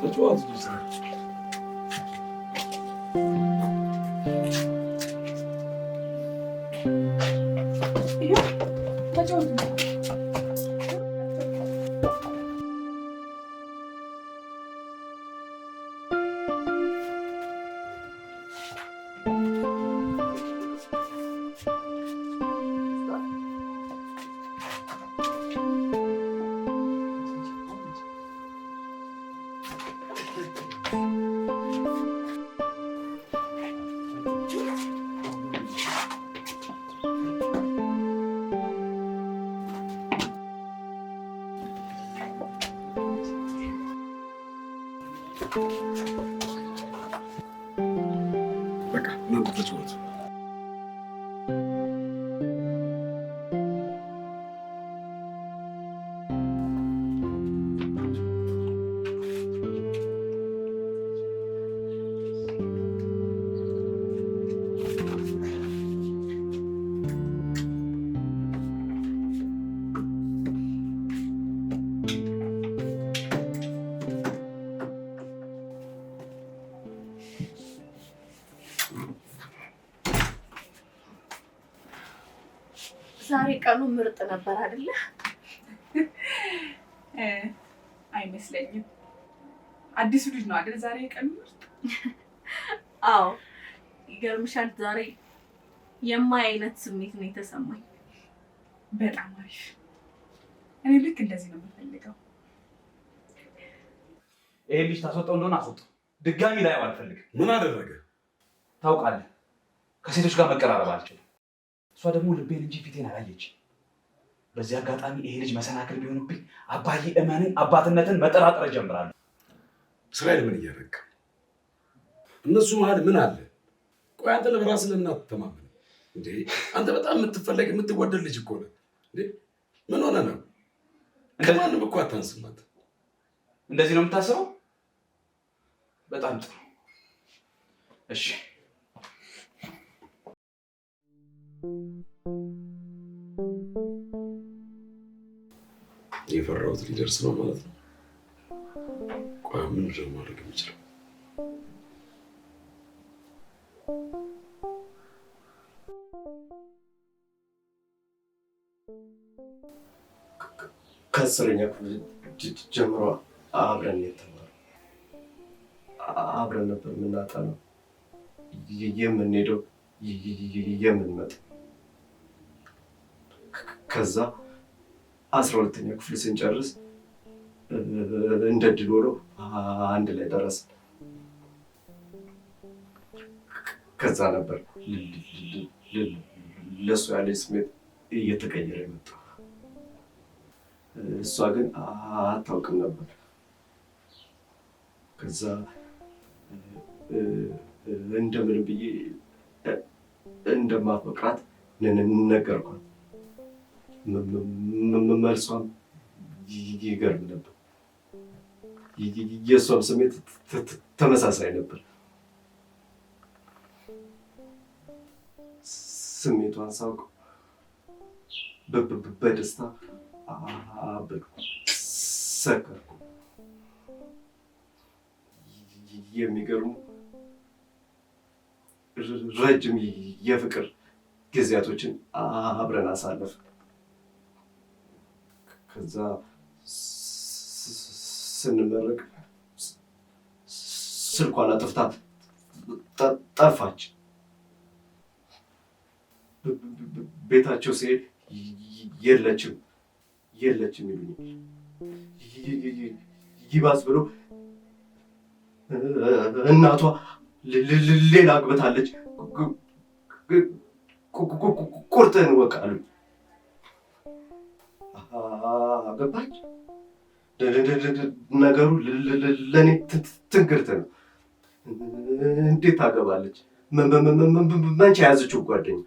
ተጫዋት በቃ እናንተ ተጫወቱ። ዛሬ ቀኑ ምርጥ ነበር አይደለ? አይመስለኝም። አዲሱ ልጅ ነው አይደል ዛሬ ቀኑ ምርጥ? አዎ ይገርምሻል፣ ዛሬ የማይ አይነት ስሜት ነው የተሰማኝ። በጣም አሪፍ። እኔ ልክ እንደዚህ ነው የምፈልገው። ይሄ ልጅ ታስወጣው እንደሆነ አስወጣው። ድጋሚ ላይ አልፈልግም። ምን አደረገ? ታውቃለህ፣ ከሴቶች ጋር መቀራረብ አልችልም። እሷ ደግሞ ልቤን እንጂ ፊቴን አላየች። በዚህ አጋጣሚ ይሄ ልጅ መሰናክል ቢሆንብኝ አባዬ እመንን አባትነትን መጠራጠር ጀምራለሁ። እስራኤል ምን እያደረግክ? እነሱ መሀል ምን አለ? ቆይ አንተ ለራስህ ለምን አትተማመንም እንዴ? አንተ በጣም የምትፈለግ የምትወደድ ልጅ እኮ ነህ እንዴ። ምን ሆነ ነው? ከማንም እኮ አታንስም አንተ። እንደዚህ ነው የምታስበው? በጣም ጥሩ እሺ። የፈራሁት ሊደርስ ነው ማለት ነው። ቆይ ምን ማድረግ የምችለው? ከ10ኛ ክፍል ጀምሮ አብረን የተማርነው አብረን ነበር የምናጠናው የምንሄደው የምንመጣው። ከዛ 12ኛ ክፍል ስንጨርስ እንደ ድል ሆኖ አንድ ላይ ደረስን። ከዛ ነበር ለእሱ ያለኝ ስሜት እየተቀየረ የመጣው። እሷ ግን አታውቅም ነበር። ከዛ እንደምን ብዬ እንደማፈቅራት ነገርኳት። መልሷም ይገርም ነበር። የእሷም ስሜት ተመሳሳይ ነበር። ስሜቷን ሳውቅ በደስታ አበድኩ፣ ሰከርኩ። የሚገርሙ ረጅም የፍቅር ጊዜያቶችን አብረን አሳለፍ። ከዛ ስንመረቅ ስልኳን አጥፍታ ጠፋች። ቤታቸው ሲሄድ የለችም ይሉኛል። ይባስ ብሎ እናቷ ሌላ አግብታለች፣ ቁርጥህን እወቅ አሉኝ። አገባች? ነገሩ ለእኔ ትንግርት ነው። እንዴት ታገባለች? መቼ የያዘችው ጓደኛ?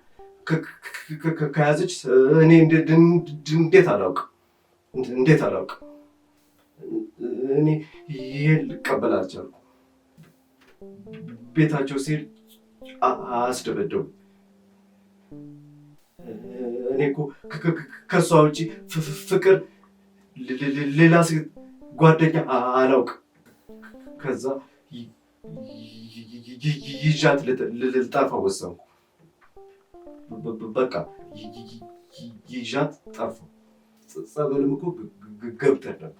ከያዘች እኔ እንዴት አላውቅም? እኔ ይሄን ልቀበል አልቻልኩም። ቤታቸው ሲሄድ አስደበደቡ። እኔ እኮ ከእሷ ውጪ ፍቅር ሌላ ሴት ጓደኛ አላውቅም። ከዛ ይዣት ልጠፋ ወሰንኩ። በቃ ይዣት ጠፋሁ። ጸበልም እኮ ገብተን ነበር።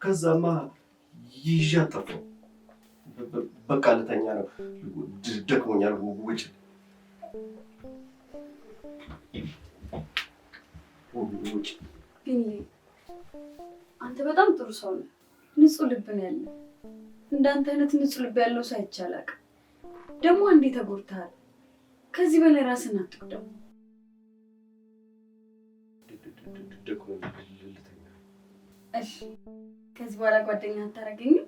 ከዛማ ይዣት ጠፋሁ። በቃ ልተኛ ነው፣ ደክሞኛል፣ ውጭ ቢኒ፣ አንተ በጣም ጥሩ ሰው ነህ። ንጹህ ልብ ነው ያለ። እንዳንተ አይነት ንጹህ ልብ ያለው ሰው አይቻላል። ደግሞ አንዴ ተጎድተሃል። ከዚህ በላይ ራስን አትጉዳው። እሺ፣ ከዚህ በኋላ ጓደኛ አታረገኝም?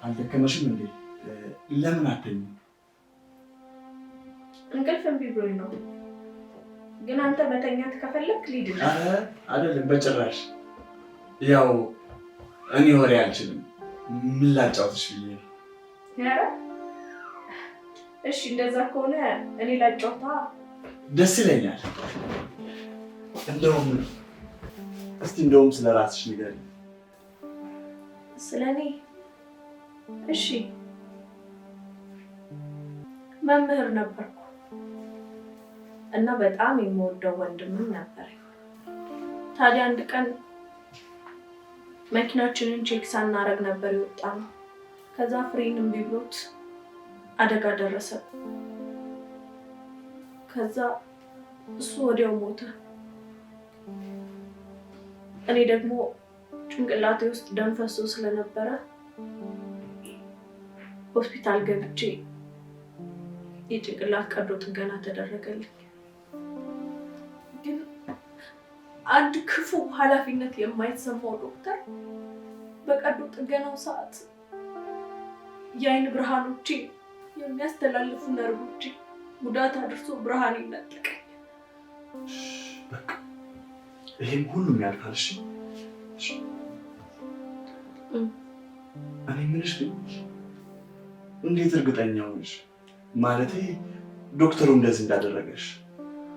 አልደከመሽም እንዴ? ለምን አትተኝም? እንቅልፍ እምቢ ብሎኝ ነው። ግን አንተ መተኛት ከፈለክ ሊድ ነው። አይደለም በጭራሽ። ያው እኔ ወሬ አልችልም። ምን ላጫውትሽ ብዬ። ኧረ እሺ፣ እንደዛ ከሆነ እኔ ላጫውታ። ደስ ይለኛል። እንደውም ስለ ራስሽ ንገሪኝ። ስለ እኔ? እሺ፣ መምህር ነበርኩ እና በጣም የምወደው ወንድምም ነበረኝ። ታዲያ አንድ ቀን መኪናችንን ቼክ ሳናረግ ነበር የወጣነው። ከዛ ፍሬን እምቢ ብሎት አደጋ ደረሰ። ከዛ እሱ ወዲያው ሞተ። እኔ ደግሞ ጭንቅላቴ ውስጥ ደም ፈሶ ስለነበረ ሆስፒታል ገብቼ የጭንቅላት ቀዶ ጥገና ተደረገልኝ። ግን አንድ ክፉ ኃላፊነት የማይሰማው ዶክተር በቀዶ ጥገናው ሰዓት የአይን ብርሃኖቼ የሚያስተላልፉ ነርቮቼ ጉዳት አድርሶ ብርሃን ይነጠቀኝ። ይሄም ሁሉም ያልፋል። እሺ እኔ የምልሽ ግን እንዴት እርግጠኛ ሆንሽ? ማለቴ ዶክተሩ እንደዚህ እንዳደረገሽ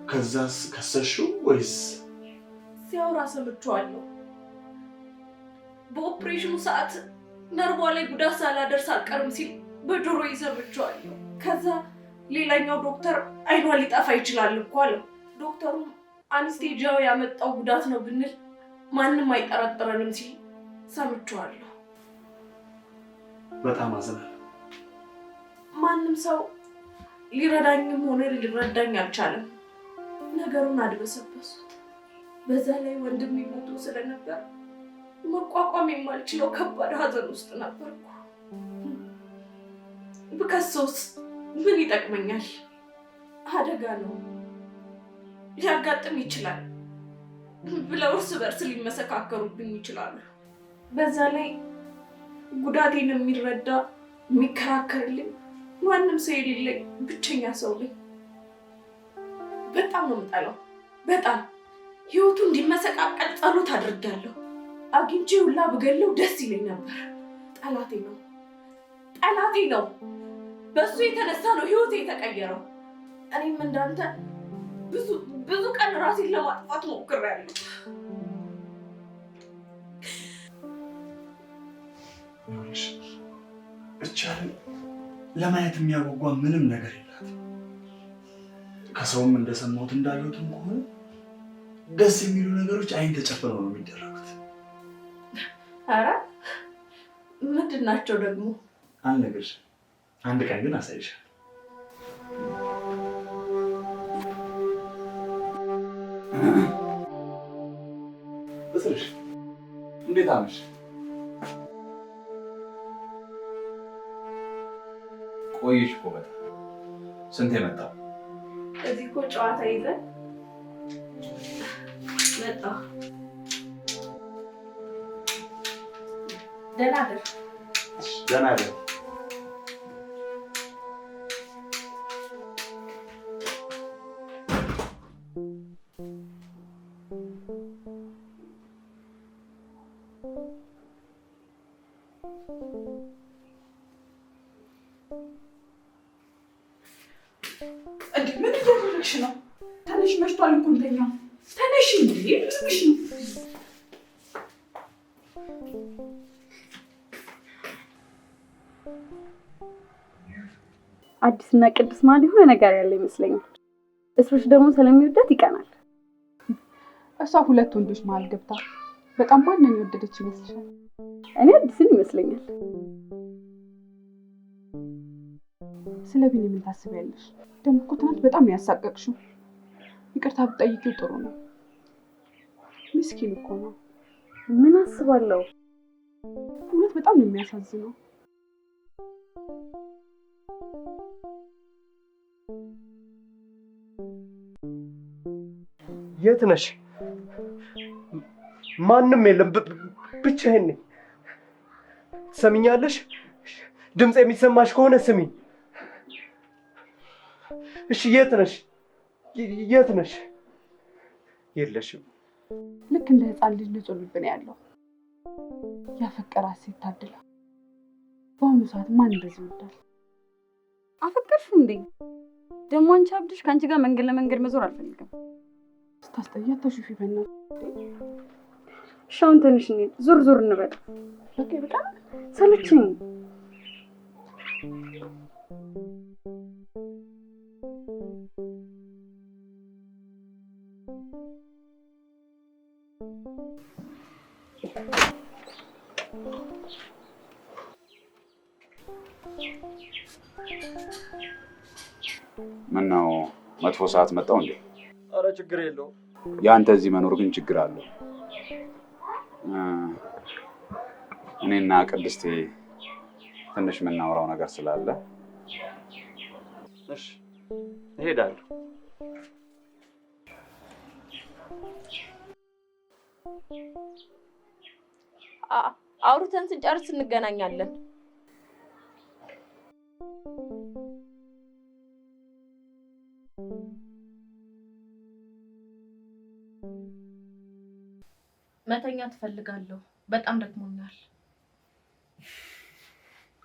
ከዛስ ከሰሽው ወይስ? ሲያወራ ሰምቼዋለሁ። በኦፕሬሽኑ ሰዓት ነርቧ ላይ ጉዳት ሳላደርስ አልቀርም ሲል በጆሮ ሰምቼዋለሁ። ከዛ ሌላኛው ዶክተር አይኗ ሊጠፋ ይችላል እኮ አለው። ዶክተሩም አንስቴጂያው ያመጣው ጉዳት ነው ብንል ማንም አይጠረጥረንም ሲል ሰምቼዋለሁ። በጣም አዝናለሁ። ማንም ሰው ሊረዳኝም ሆነ ሊረዳኝ አልቻለም። ነገሩን አድበሰበሱት። በዛ ላይ ወንድም ሞቶ ስለነበር መቋቋም የማልችለው ከባድ ሀዘን ውስጥ ነበርኩ። ብከሰውስ ምን ይጠቅመኛል? አደጋ ነው፣ ሊያጋጥም ይችላል ብለው እርስ በርስ ሊመሰካከሩብኝ ይችላሉ። በዛ ላይ ጉዳቴን የሚረዳ የሚከራከርልኝ ማንም ሰው የሌለኝ ብቸኛ ሰው ነኝ። በጣም ነው የምጠላው። በጣም ህይወቱ እንዲመሰቃቀል ጸሎት አድርጋለሁ። አግኝቼ ሁላ ብገለው ደስ ይለኝ ነበር። ጠላቴ ነው፣ ጠላቴ ነው። በሱ የተነሳ ነው ህይወቴ የተቀየረው። እኔም እንዳንተ ብዙ ቀን ራሴን ለማጥፋት ሞክሬያለሁ። ብቻን ለማየት የሚያጓጓ ምንም ነገር የላት። ከሰውም እንደሰማሁት እንዳየሁትም ከሆነ ደስ የሚሉ ነገሮች አይን ተጨፍነው ነው የሚደረጉት። ኧረ ምንድን ናቸው ደግሞ? አልነግርሽም። አንድ ቀን ግን አሳይሻለሁ። እስርሽ እንዴት አመሽ? ቆይሽ እኮ በጣም ስንት የመጣው እዚህ እኮ ጨዋታ ይዘን መጣሁ። ደህና ደር። ደህና ደር። እንዴ ምን እያደረግሽ ነው? ተነሽ፣ መሽቷል እኮ እንተኛ። ተነሽ እንዴ! ምንሽ ነው? አዲስና ቅዱስ ማለት የሆነ ነገር ያለ ይመስለኛል። እስሮች ደግሞ ስለሚወዳት ይቀናል። እሷ ሁለት ወንዶች መሀል ገብታ በጣም ማንን የወደደች ይመስልሻል? እኔ አዲስን ይመስለኛል። ስለ ቢኒ ምን ታስቢያለሽ? ደግሞ እኮ ትናንት በጣም ነው ያሳቀቅሽው። ይቅርታ ብትጠይቂው ጥሩ ነው። ምስኪን እኮ ነው። ምን አስባለሁ? እውነት በጣም ነው የሚያሳዝነው። የት ነሽ? ማንም የለም፣ ብቻዬን ነኝ። ትሰሚኛለሽ? ድምፅ የሚሰማሽ ከሆነ ስሚኝ። እሺ፣ የት ነሽ? የት ነሽ? የለሽም። ልክ እንደ ህፃን ልጅ ንጹህ ልብ ነው ያለው። ያፈቀራት ሴት ታድላ። በአሁኑ ሰዓት ማን እንደዚህ ይወዳል? አፈቀርሽው እንዴ? ደግሞ አንቺ አብድሽ ከአንቺ ጋር መንገድ ለመንገድ መዞር አልፈልግም። ስታስጠያት ተሹፊ በእናትሽ። ሻውን ትንሽ እንሂድ፣ ዞር ዞር እንበል። በቃ በቃ ሰለቸኝ። ምነው መጥፎ ሰዓት መጣው እንዴ? ኧረ ችግር የለውም። ያንተ እዚህ መኖር ግን ችግር አለው። እኔና ቅድስቴ ትንሽ የምናወራው ነገር ስላለ እሺ እሄዳለሁ። አውርተን ስንጨርስ እንገናኛለን። መተኛ ትፈልጋለሁ። በጣም ደክሞኛል።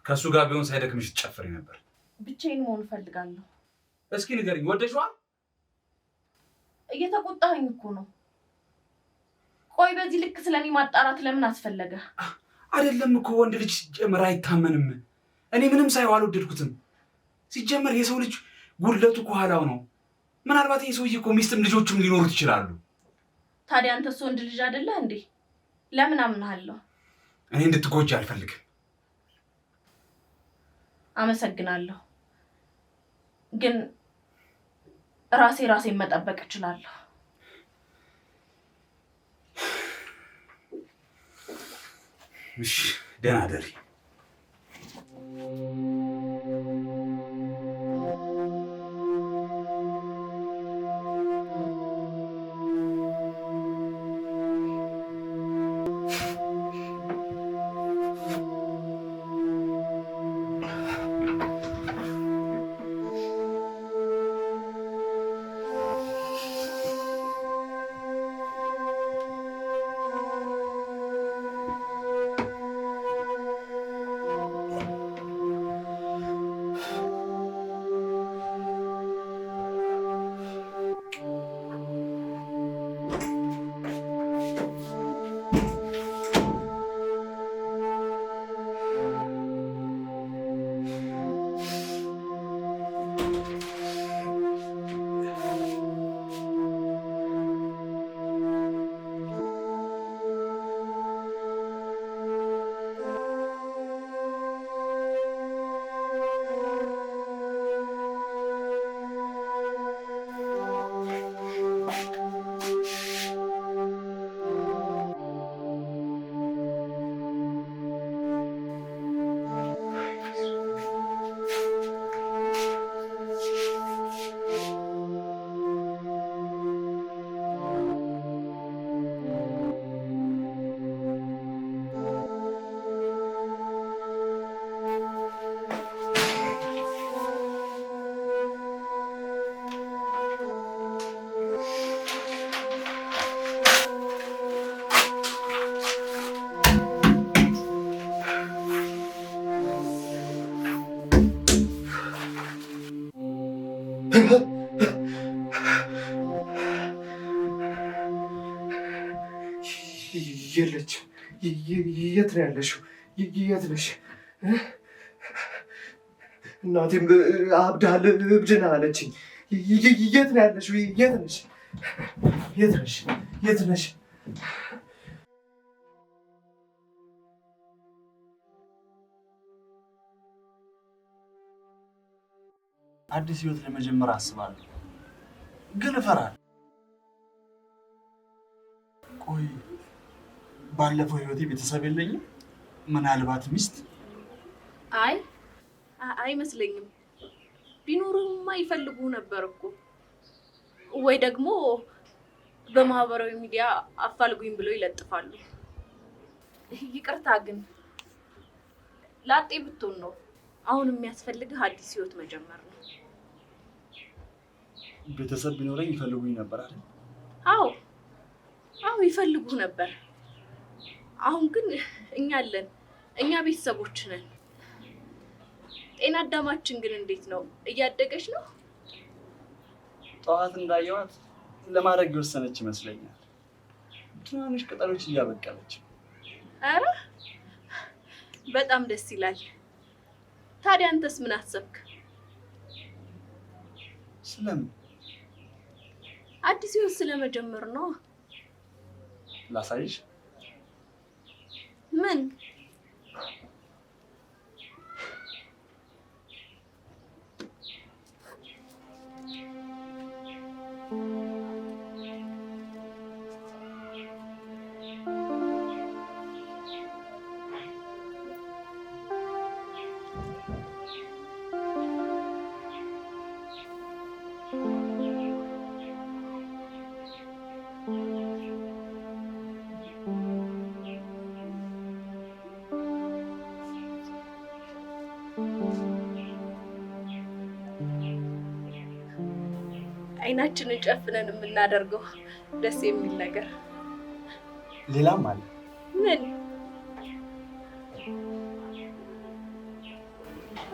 ከሱ ጋር ቢሆን ሳይደክምሽ ትጨፍሪ ነበር። ብቻዬን መሆን እፈልጋለሁ። እስኪ ንገሪኝ፣ ወደሽዋል? እየተቆጣኸኝ እኮ ነው። ቆይ በዚህ ልክ ስለኔ ማጣራት ለምን አስፈለገ? አይደለም እኮ ወንድ ልጅ ሲጀመር አይታመንም። እኔ ምንም ሳይው አልወደድኩትም። ሲጀመር የሰው ልጅ ጉድለቱ ከኋላው ነው። ምናልባት ይህ ሰውዬ እኮ ሚስትም ልጆችም ሊኖሩት ይችላሉ። ታዲያ አንተስ ወንድ ልጅ አይደለህ እንዴ? ለምን አምናለሁ? እኔ እንድትጎጂ አልፈልግም። አመሰግናለሁ፣ ግን ራሴን መጠበቅ እችላለሁ። እሺ፣ ደህና ደሪ። የለችም። የት ነው ያለሽው? የት ነሽ? እናቴም አብዳል እብድ ነህ አለችኝ። የት ነው ያለሽው? የት ነሽ? የት ነሽ? የት ነሽ? አዲስ ህይወት ለመጀመር አስባለሁ፣ ግን እፈራለሁ። ቆይ ባለፈው ህይወቴ ቤተሰብ የለኝም? ምናልባት ሚስት? አይ አይመስለኝም። ቢኖሩማ ይፈልጉ ነበር እኮ። ወይ ደግሞ በማህበራዊ ሚዲያ አፋልጉኝ ብለው ይለጥፋሉ። ይቅርታ ግን ላጤ ብትሆን ነው አሁን የሚያስፈልግህ አዲስ ህይወት መጀመር ነው። ቤተሰብ ቢኖረኝ ይፈልጉኝ ነበር አይደል? አዎ ይፈልጉ ነበር። አሁን ግን እኛ አለን፣ እኛ ቤተሰቦች ነን። ጤና አዳማችን ግን እንዴት ነው? እያደገች ነው? ጠዋት እንዳየዋት ለማድረግ የወሰነች ይመስለኛል። ትናንሽ ቅጠሎች እያበቀለች። ኧረ በጣም ደስ ይላል። ታዲያ አንተስ ምን አሰብክ? ስለምን? አዲስ ህይወት ስለመጀመር ነው። ላሳይሽ? ምን? አይናችንን ጨፍነን የምናደርገው ደስ የሚል ነገር። ሌላም አለ። ምን?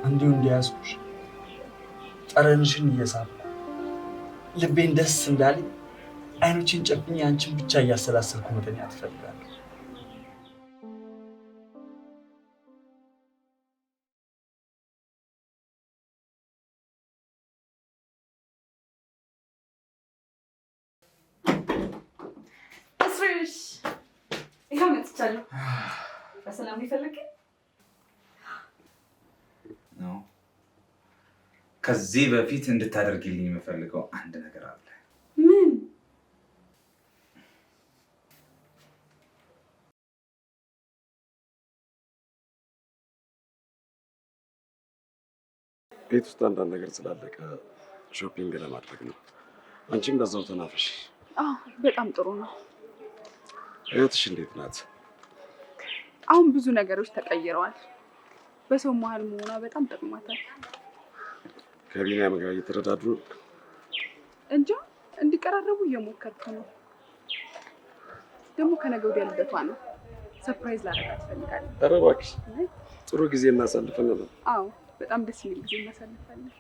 እንዲሁ እንዲያዝኩሽ ጠረንሽን እየሳብኩ ልቤን ደስ እንዳለኝ አይኖችን ጨፍኜ አንቺን ብቻ እያሰላሰልኩ መተኛት እፈልጋለሁ። እስሪሽ ይኸው መጥቻለሁ። በሰላም ይፈልገኝ ነው። ከዚህ በፊት እንድታደርግልኝ የምፈልገው አንድ ነገር አለ። ምን? ቤት ውስጥ አንዳንድ ነገር ስላለቀ ሾፒንግ ለማድረግ ነው። አንቺም በዛው ተናፈሽ። በጣም ጥሩ ነው። እህትሽ እንዴት ናት? አሁን ብዙ ነገሮች ተቀይረዋል። በሰው መሀል መሆኗ በጣም ጠቅሟታል። ከቢኒያም ጋር እየተረዳዱ እንጃ እንዲቀራረቡ እየሞከርኩ ነው። ደግሞ ከነገ ወዲያ ልደቷ ነው። ሰርፕራይዝ ላደርጋት እፈልጋለሁ። ኧረ እባክሽ ጥሩ ጊዜ እናሳልፈን። አዎ በጣም ደስ የሚል ጊዜ እናሳልፋለን።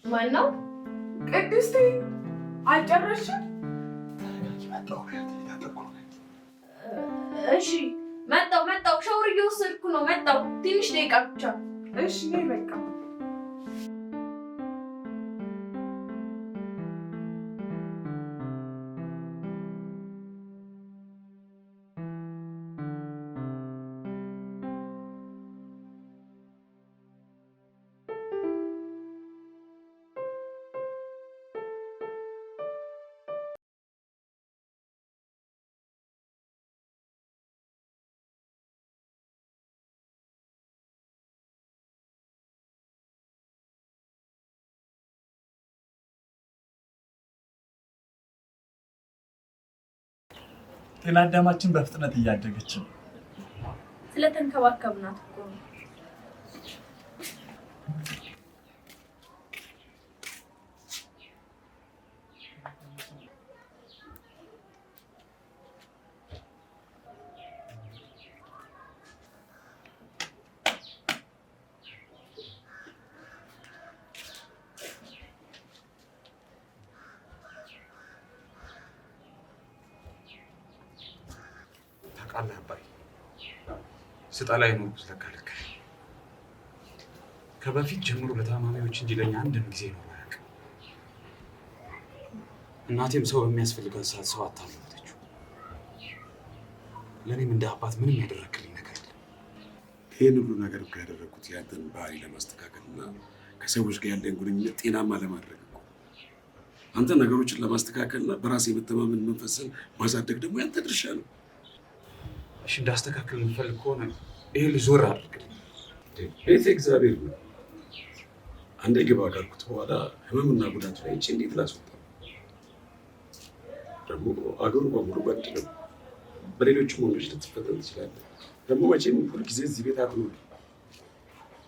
ማነው? ቅድስቴ አልጨረስሽም? እሺ መጣው ሻወር እየወሰድኩ ነው። መጣው ትንሽ ደቂቃ ብቻ። እሺ ነይ በቃ። ጤና አዳማችን በፍጥነት እያደገች ነው። ስለተንከባከብናት እኮ ነው። ታውቃለህ አባይ ስጠላ የኖርኩት ለካ ልክ ነኝ። ከበፊት ጀምሮ ለታማሚዎች እንጂ ለእኛ አንድም ጊዜ ነው አያውቅም። እናቴም ሰው በሚያስፈልጋት ሰዓት ሰው አታመመተችው። ለእኔም እንደ አባት ምንም ያደረክልኝ ነገር የለም። ይህን ሁሉ ነገር እኮ ያደረግኩት ያንተን ባህሪ ለማስተካከል እና ከሰዎች ጋር ያለን ግንኙነት ጤናማ ለማድረግ እኮ። አንተ ነገሮችን ለማስተካከልና በራስ የመተማመን መንፈስን ማሳደግ ደግሞ ያንተ ድርሻ ነው። እሺ እንዳስተካክል የምፈልግ ከሆነ ይሄ ልጅ ዞር አድርግልኝ። ቤተ እግዚአብሔር ነው። አንዴ ግባ ካልኩት በኋላ ህመምና ጉዳቱ ላይ እቺ እንዴት ላስወጣ? ደግሞ አገሩ በሙሉ ወንድ ነው። በሌሎችም ወንዶች ልትፈተን ትችላለህ። ደግሞ መቼም ሁልጊዜ እዚህ ቤት አትኖር።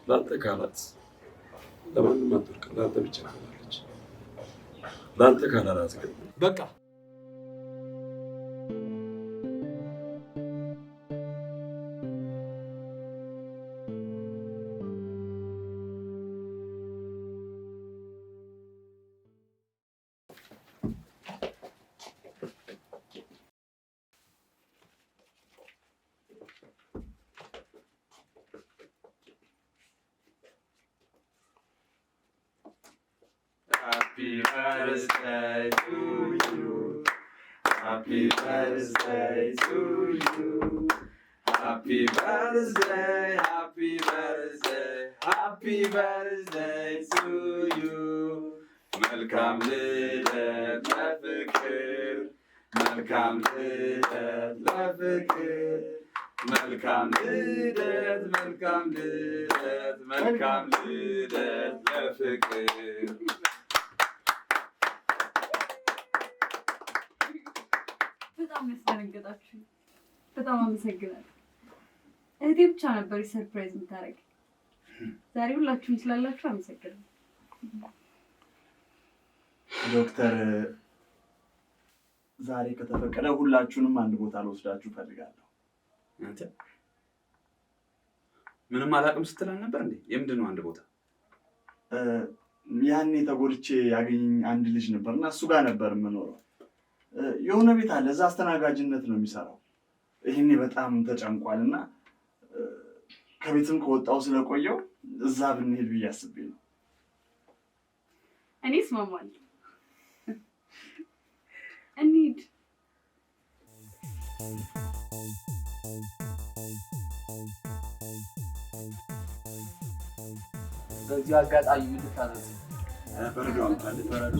ለአንተ ካላት ለማንም አትወርቅም። ለአንተ ብቻ ትሆናለች። ለአንተ ካላላት ግን በቃ Happy birthday to you. Happy birthday to you. Happy birthday, happy birthday, happy birthday to you. መልካም ልደት ለፍቅር፣ መልካም ልደት ለፍቅር፣ መልካም ልደት፣ መልካም ልደት፣ መልካም ልደት ለፍቅር። በጣም ያስደነገጣችሁ። በጣም አመሰግናለሁ። እህቴ ብቻ ነበር ሰርፕራይዝ የምታደርግ። ዛሬ ሁላችሁም ስላላችሁ አመሰግናለሁ። ዶክተር ዛሬ ከተፈቀደ ሁላችሁንም አንድ ቦታ ልወስዳችሁ ፈልጋለሁ። አንተ ምንም አላውቅም ስትል ነበር እንዴ? የምንድን ነው አንድ ቦታ? ያኔ ተጎድቼ ያገኘኝ አንድ ልጅ ነበርና እሱ ጋር ነበር የምኖረው። የሆነ ቤት አለ፣ እዛ አስተናጋጅነት ነው የሚሰራው። ይሄኔ በጣም ተጨንቋል እና ከቤትም ከወጣው ስለቆየው እዛ ብንሄድ ብዬ አስቤ ነው። እኔ እስማማለሁ። እንሂድ። በዚህ አጋጣሚ ልታዘዝ በረዶ አምጣል። በረዶ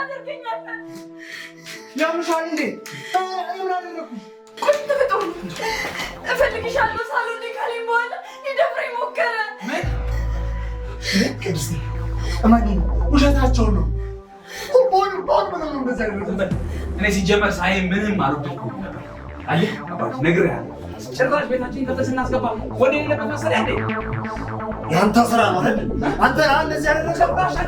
ታደርገኛለህ? ያምሻል እንዴ? ምን አደረኩ? ቁጭ ተፈጥሮ እፈልግሻለሁ ሳሎን ካለኝ በኋላ ሊደፍረኝ ሞከረ። ቅድስት እማኝ ውሸታቸውን ነው። ቦን ምንም እንደዛ አይደለም። እኔ ሲጀመር ሳይ ምንም አልወደድኩም ነበር። አየህ አባቴ ነግሬሃለሁ። ጭራሽ ቤታችን ከፍተህ ስናስገባ ወደ ሌለ መሰለህ እንዴ? ያንተ ስራ ነው አይደል? አንተ እንደዚህ ያደረገው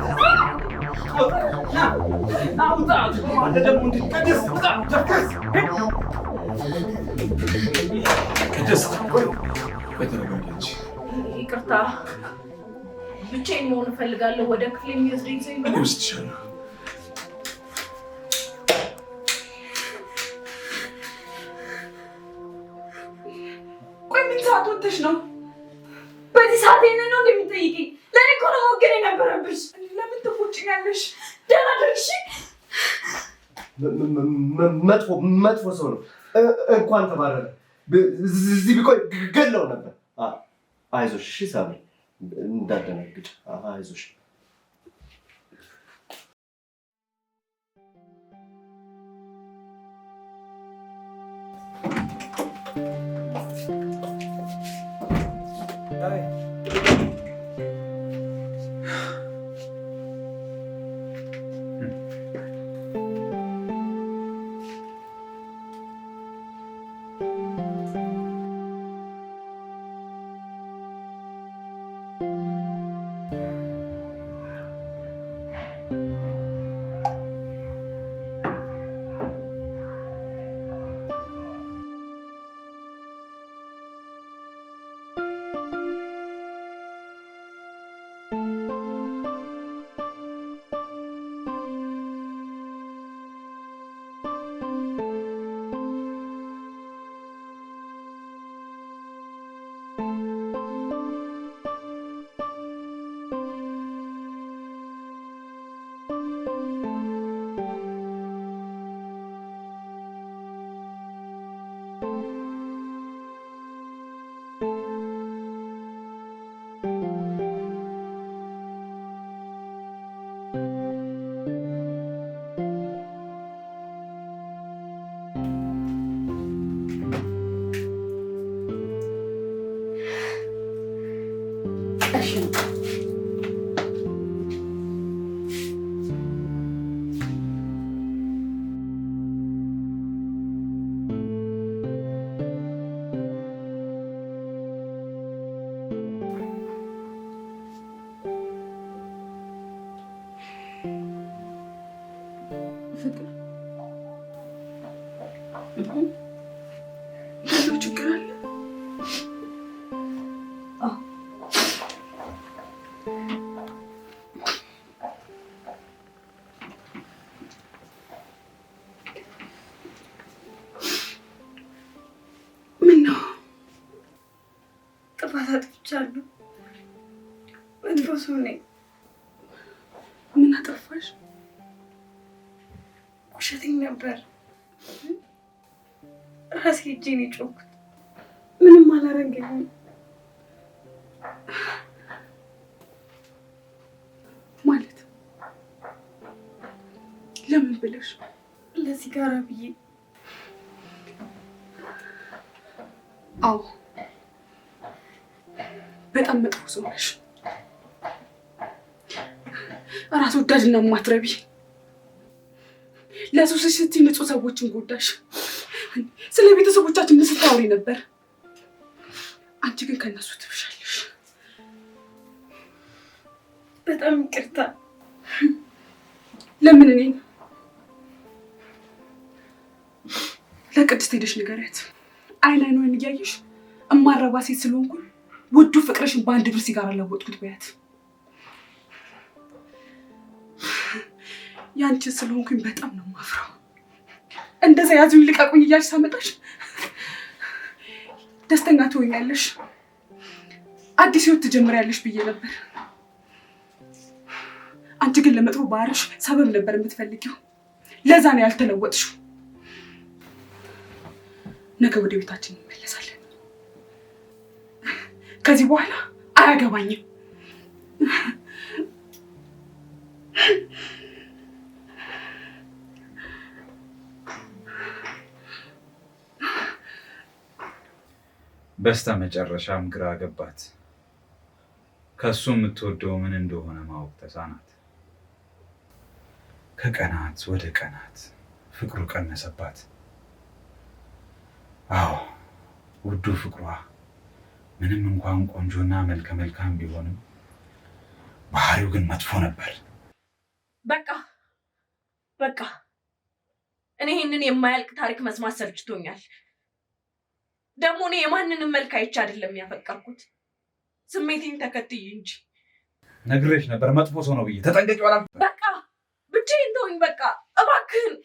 ይቅርታ፣ ብቻዬን መሆን እፈልጋለሁ። ወደ ክፍል የሚወስደኝ ሰው ይኖራል? ወስድሻለሁ። ቆይ ምን ሰዓት ወጥተሽ ነው? በዚህ ሰዓት ይሄንን ነው እንደሚጠይቀኝ? ለእኔ እኮ ነው መወገን የነበረብሽ። ለምን ትቆጭኛለሽ? ደህና ደርሽ። መጥፎ ሰው ነው። እንኳን ተባረረ። እዚህ ቢቆይ ገለው ነበር። አይዞሽ እሺ ሳሚ፣ እንዳደነግጥ አይዞሽ። ችግር አለ? ምነው? ጥፋት አጥፍቻለሁ። መጥፎ ሰው ነኝ። ምን አጠፋሽ? ውሸቴን ነበር። ራሴ ሄጄ ነው የጮኩት። ምንም አላረገኝም። ማለት ለምን ብለሽ? ለሲጋራ ብዬ። አዎ በጣም መጥፎ ሰው ነሽ። ራስ ወዳድና ማትረቢ። ለሱስሽ ስትይ ንጹህ ሰዎችን ጎዳሽ። ስለ ቤተሰቦቻችን ምን ስታወሪ ነበር? አንቺ ግን ከነሱ ትብሻለሽ። በጣም ይቅርታ። ለምን እኔን? ለቅድስት ሄደሽ ንገሪያት። አይን አይኗን እያየሽ እማረባ ሴት ስለሆንኩ ውዱ ፍቅርሽን በአንድ ብር ሲጋራ ለወጥኩት በያት። ያንቺ ስለሆንኩኝ በጣም ነው የማፍረው። እንደዛ ያዙኝ ልቀቁኝ እያልሽ ሳመጣሽ ደስተኛ ትሆኛለሽ፣ አዲስ ህይወት ትጀምሪያለሽ ብዬ ነበር። አንቺ ግን ለመጥፎ ባህሪሽ ሰበብ ነበር የምትፈልጊው። ለዛ ነው ያልተለወጥሽው። ነገ ወደ ቤታችን እንመለሳለን። ከዚህ በኋላ አያገባኝም። በስተ መጨረሻም ግራ ገባት። ከሱ የምትወደው ምን እንደሆነ ማወቅ ተሳናት። ከቀናት ወደ ቀናት ፍቅሩ ቀነሰባት። አዎ ውዱ ፍቅሯ ምንም እንኳን ቆንጆና መልከ መልካም ቢሆንም ባህሪው ግን መጥፎ ነበር። በቃ እኔ ይህንን የማያልቅ ታሪክ መስማት ሰልችቶኛል። ደግሞ እኔ የማንንም መልክ አይቼ አይደለም ያፈቀርኩት፣ ስሜቴን ተከትዬ እንጂ። ነግሬሽ ነበር መጥፎ ሰው ነው ብዬ። ተጠንቀቂው አላልኩም? በቃ ብቻዬን ተውኝ፣ በቃ እባክህን።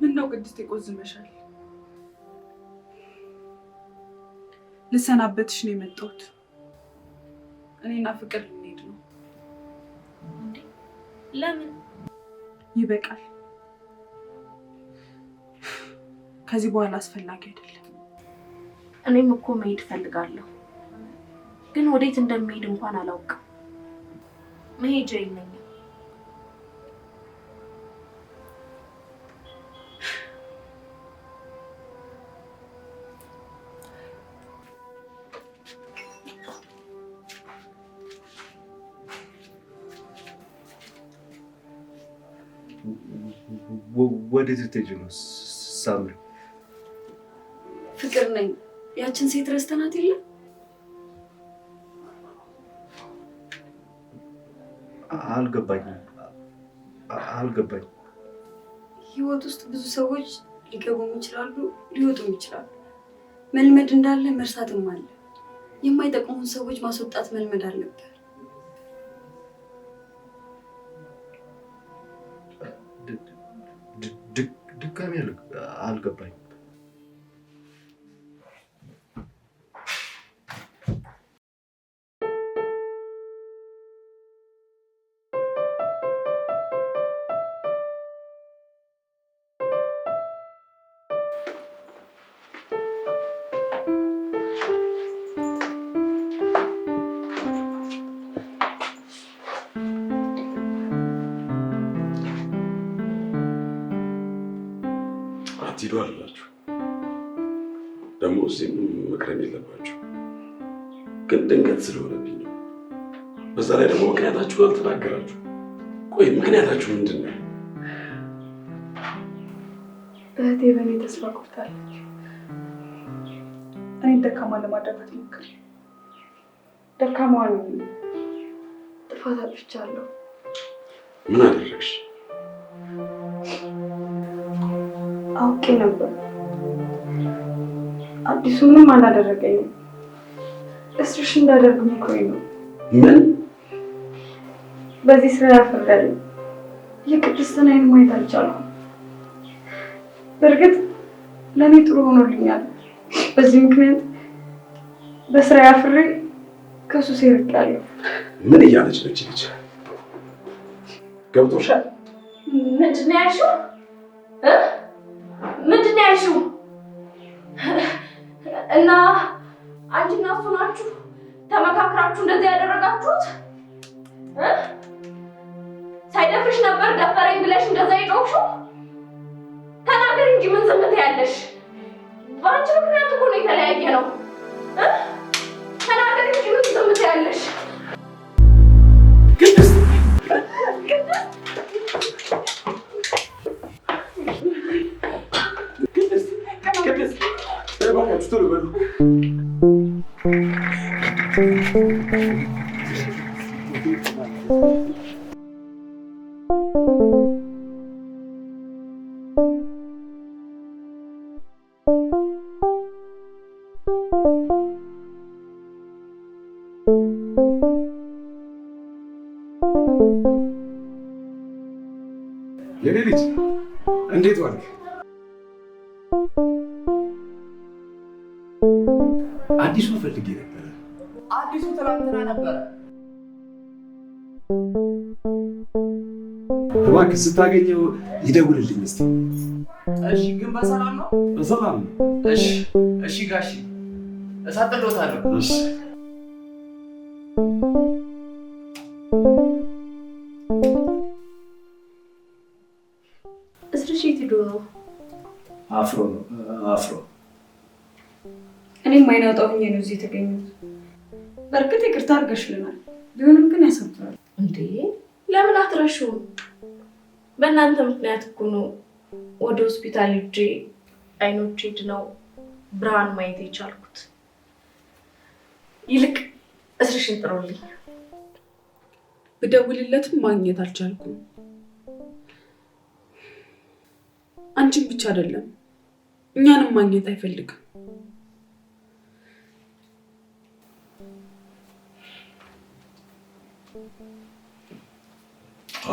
ምነው ቅድስት ይቆዝመሻል? ልሰናበትሽ ነው የመጣሁት። እኔና ፍቅር ልንሄድ ነው። ለምን? ይበቃል። ከዚህ በኋላ አስፈላጊ አይደለም። እኔም እኮ መሄድ እፈልጋለሁ፣ ግን ወዴት እንደሚሄድ እንኳን አላውቅም። መሄጃ የለኝም። ወዴት ልትሄጂ ነው ሳምሪ? ፍቅር ነኝ። ያችን ሴት ረስተናት የለ? አልገባኝም። ህይወት ውስጥ ብዙ ሰዎች ሊገቡም ይችላሉ፣ ሊወጡም ይችላሉ። መልመድ እንዳለ መርሳትም አለ። የማይጠቅሙን ሰዎች ማስወጣት መልመድ አለብን። ድጋሚ አልገባኝም። አትሂዱ አላችሁ። ደግሞ እዚህም መቅረብ የለባችሁ። ግን ድንገት ስለሆነብኝ ነው። በዛ ላይ ደግሞ ምክንያታችሁ አልተናገራችሁ። ቆይ ምክንያታችሁ ምንድን ነው? እህቴ በእኔ ተስፋ ቆርጣለች። እኔን ደካማ ለማድረግ አትሞክሪ። ደካማዋን ጥፋት አጥፍቻለሁ። ምን አደረግሽ? አውቄ ነበር። አዲሱ ምንም አላደረገኝም። እስርሽ እንዳደርግ ሞክሮኝ ነው። ምን? በዚህ ስራ ያፈርዳል። የቅድስትን ዓይን ማየት አልቻልኩም። በእርግጥ ለእኔ ጥሩ ሆኖልኛል። በዚህ ምክንያት በስራ ያፍሬ ከሱስ ይርቃለሁ። ምን እያለች ነች ልጅ? ገብቶሻል? ምንድን ነው ያልሽው? ምንድን ነው ያልሽው? እና አንቺና እሱ ናችሁ ተመካክራችሁ እንደዚህ ያደረጋችሁት? ሳይደፍርሽ ነበር ደፈረኝ ብለሽ እንደዛ የጮኽሽው? ተናገሪ እንጂ ምን ዝም ትያለሽ? በአንቺ ምክንያት እኮ ነው የተለያየ ነው። ተናገሪ እንጂ ምን ዝም ትያለሽ? እባካችሁ ቶሎ በሉ። የኔ ልጅ እንዴት ዋልክ? አዲሱ ፈልጌ ነበረ። አዲሱ ትናንትና ነበረ። እባክህ ስታገኘው ይደውልልኝ እስቲ። እሺ፣ ግን በሰላም ነው? በሰላም ነው። እሺ፣ እሺ ጋሺ፣ እሳጥልዎታለሁ። እሺ። እስርሽ የት ሄዶ ነው? አፍሮ ነው አፍሮ። እኔም አይን አውጣው ሆኜ ነው እዚህ የተገኘሁት። በእርግጥ ይቅርታ አድርገሽልናል፣ ቢሆንም ግን ያሳፍራል። እንዴ ለምን አትረሺውም? በእናንተ ምክንያት እኮ ነው ወደ ሆስፒታል ሄጄ አይኖቼ ድነው ብርሃን ማየት የቻልኩት። ይልቅ እስርሽን ጥሩልኝ። ብደውልለትም ማግኘት አልቻልኩም። አንቺን ብቻ አይደለም እኛንም ማግኘት አይፈልግም።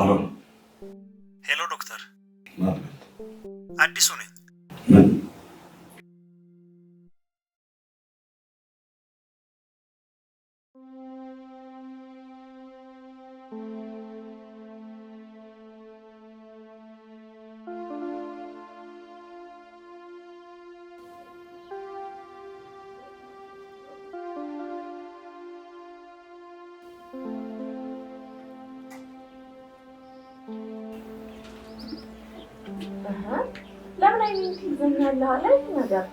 አሎ። ሄሎ ዶክተር፣ ማለት አዲሱ ነኝ። ምን? ለምን አይኔን ትይዘኛለህ አለኝ ነገር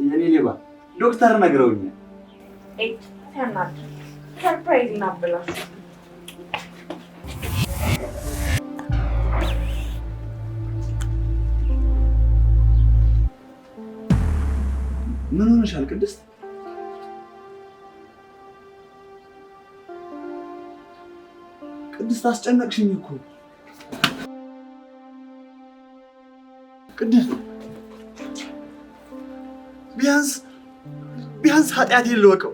የኔ ሌባ ዶክተር ነግረውኛል። ኤት ሲያናድ ሰርፕራይዝ እናብላሽ። ምን ሆነሻል ቅድስት? ቅድስት አስጨነቅሽኝ እኮ ቅድስት። ቢያንስ ኃጢአቴን ልወቀው።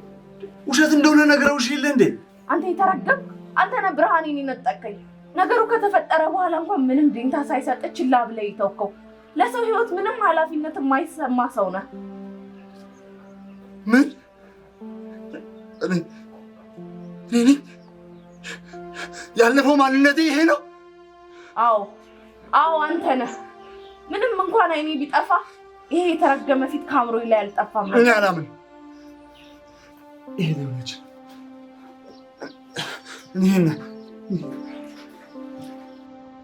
ውሸት እንደሆነ ነግረውሽ የለ እንዴ? አንተ የተረገም አንተ ነህ ብርሃኔን የነጠቀኝ። ነገሩ ከተፈጠረ በኋላ እንኳን ምንም ደንታ ሳይሰጥ ችላ ብለህ የተውከው ለሰው ህይወት ምንም ኃላፊነት የማይሰማ ሰው ነህ። ምን? እኔ ያለፈው ማንነቴ ይሄ ነው? አዎ አንተ ነህ። ምንም እንኳን አይኔ ቢጠፋ ይሄ የተረገመ ፊት ከአእምሮዬ ላይ አልጠፋም። እኔ አላምን። ይሄ ልጅ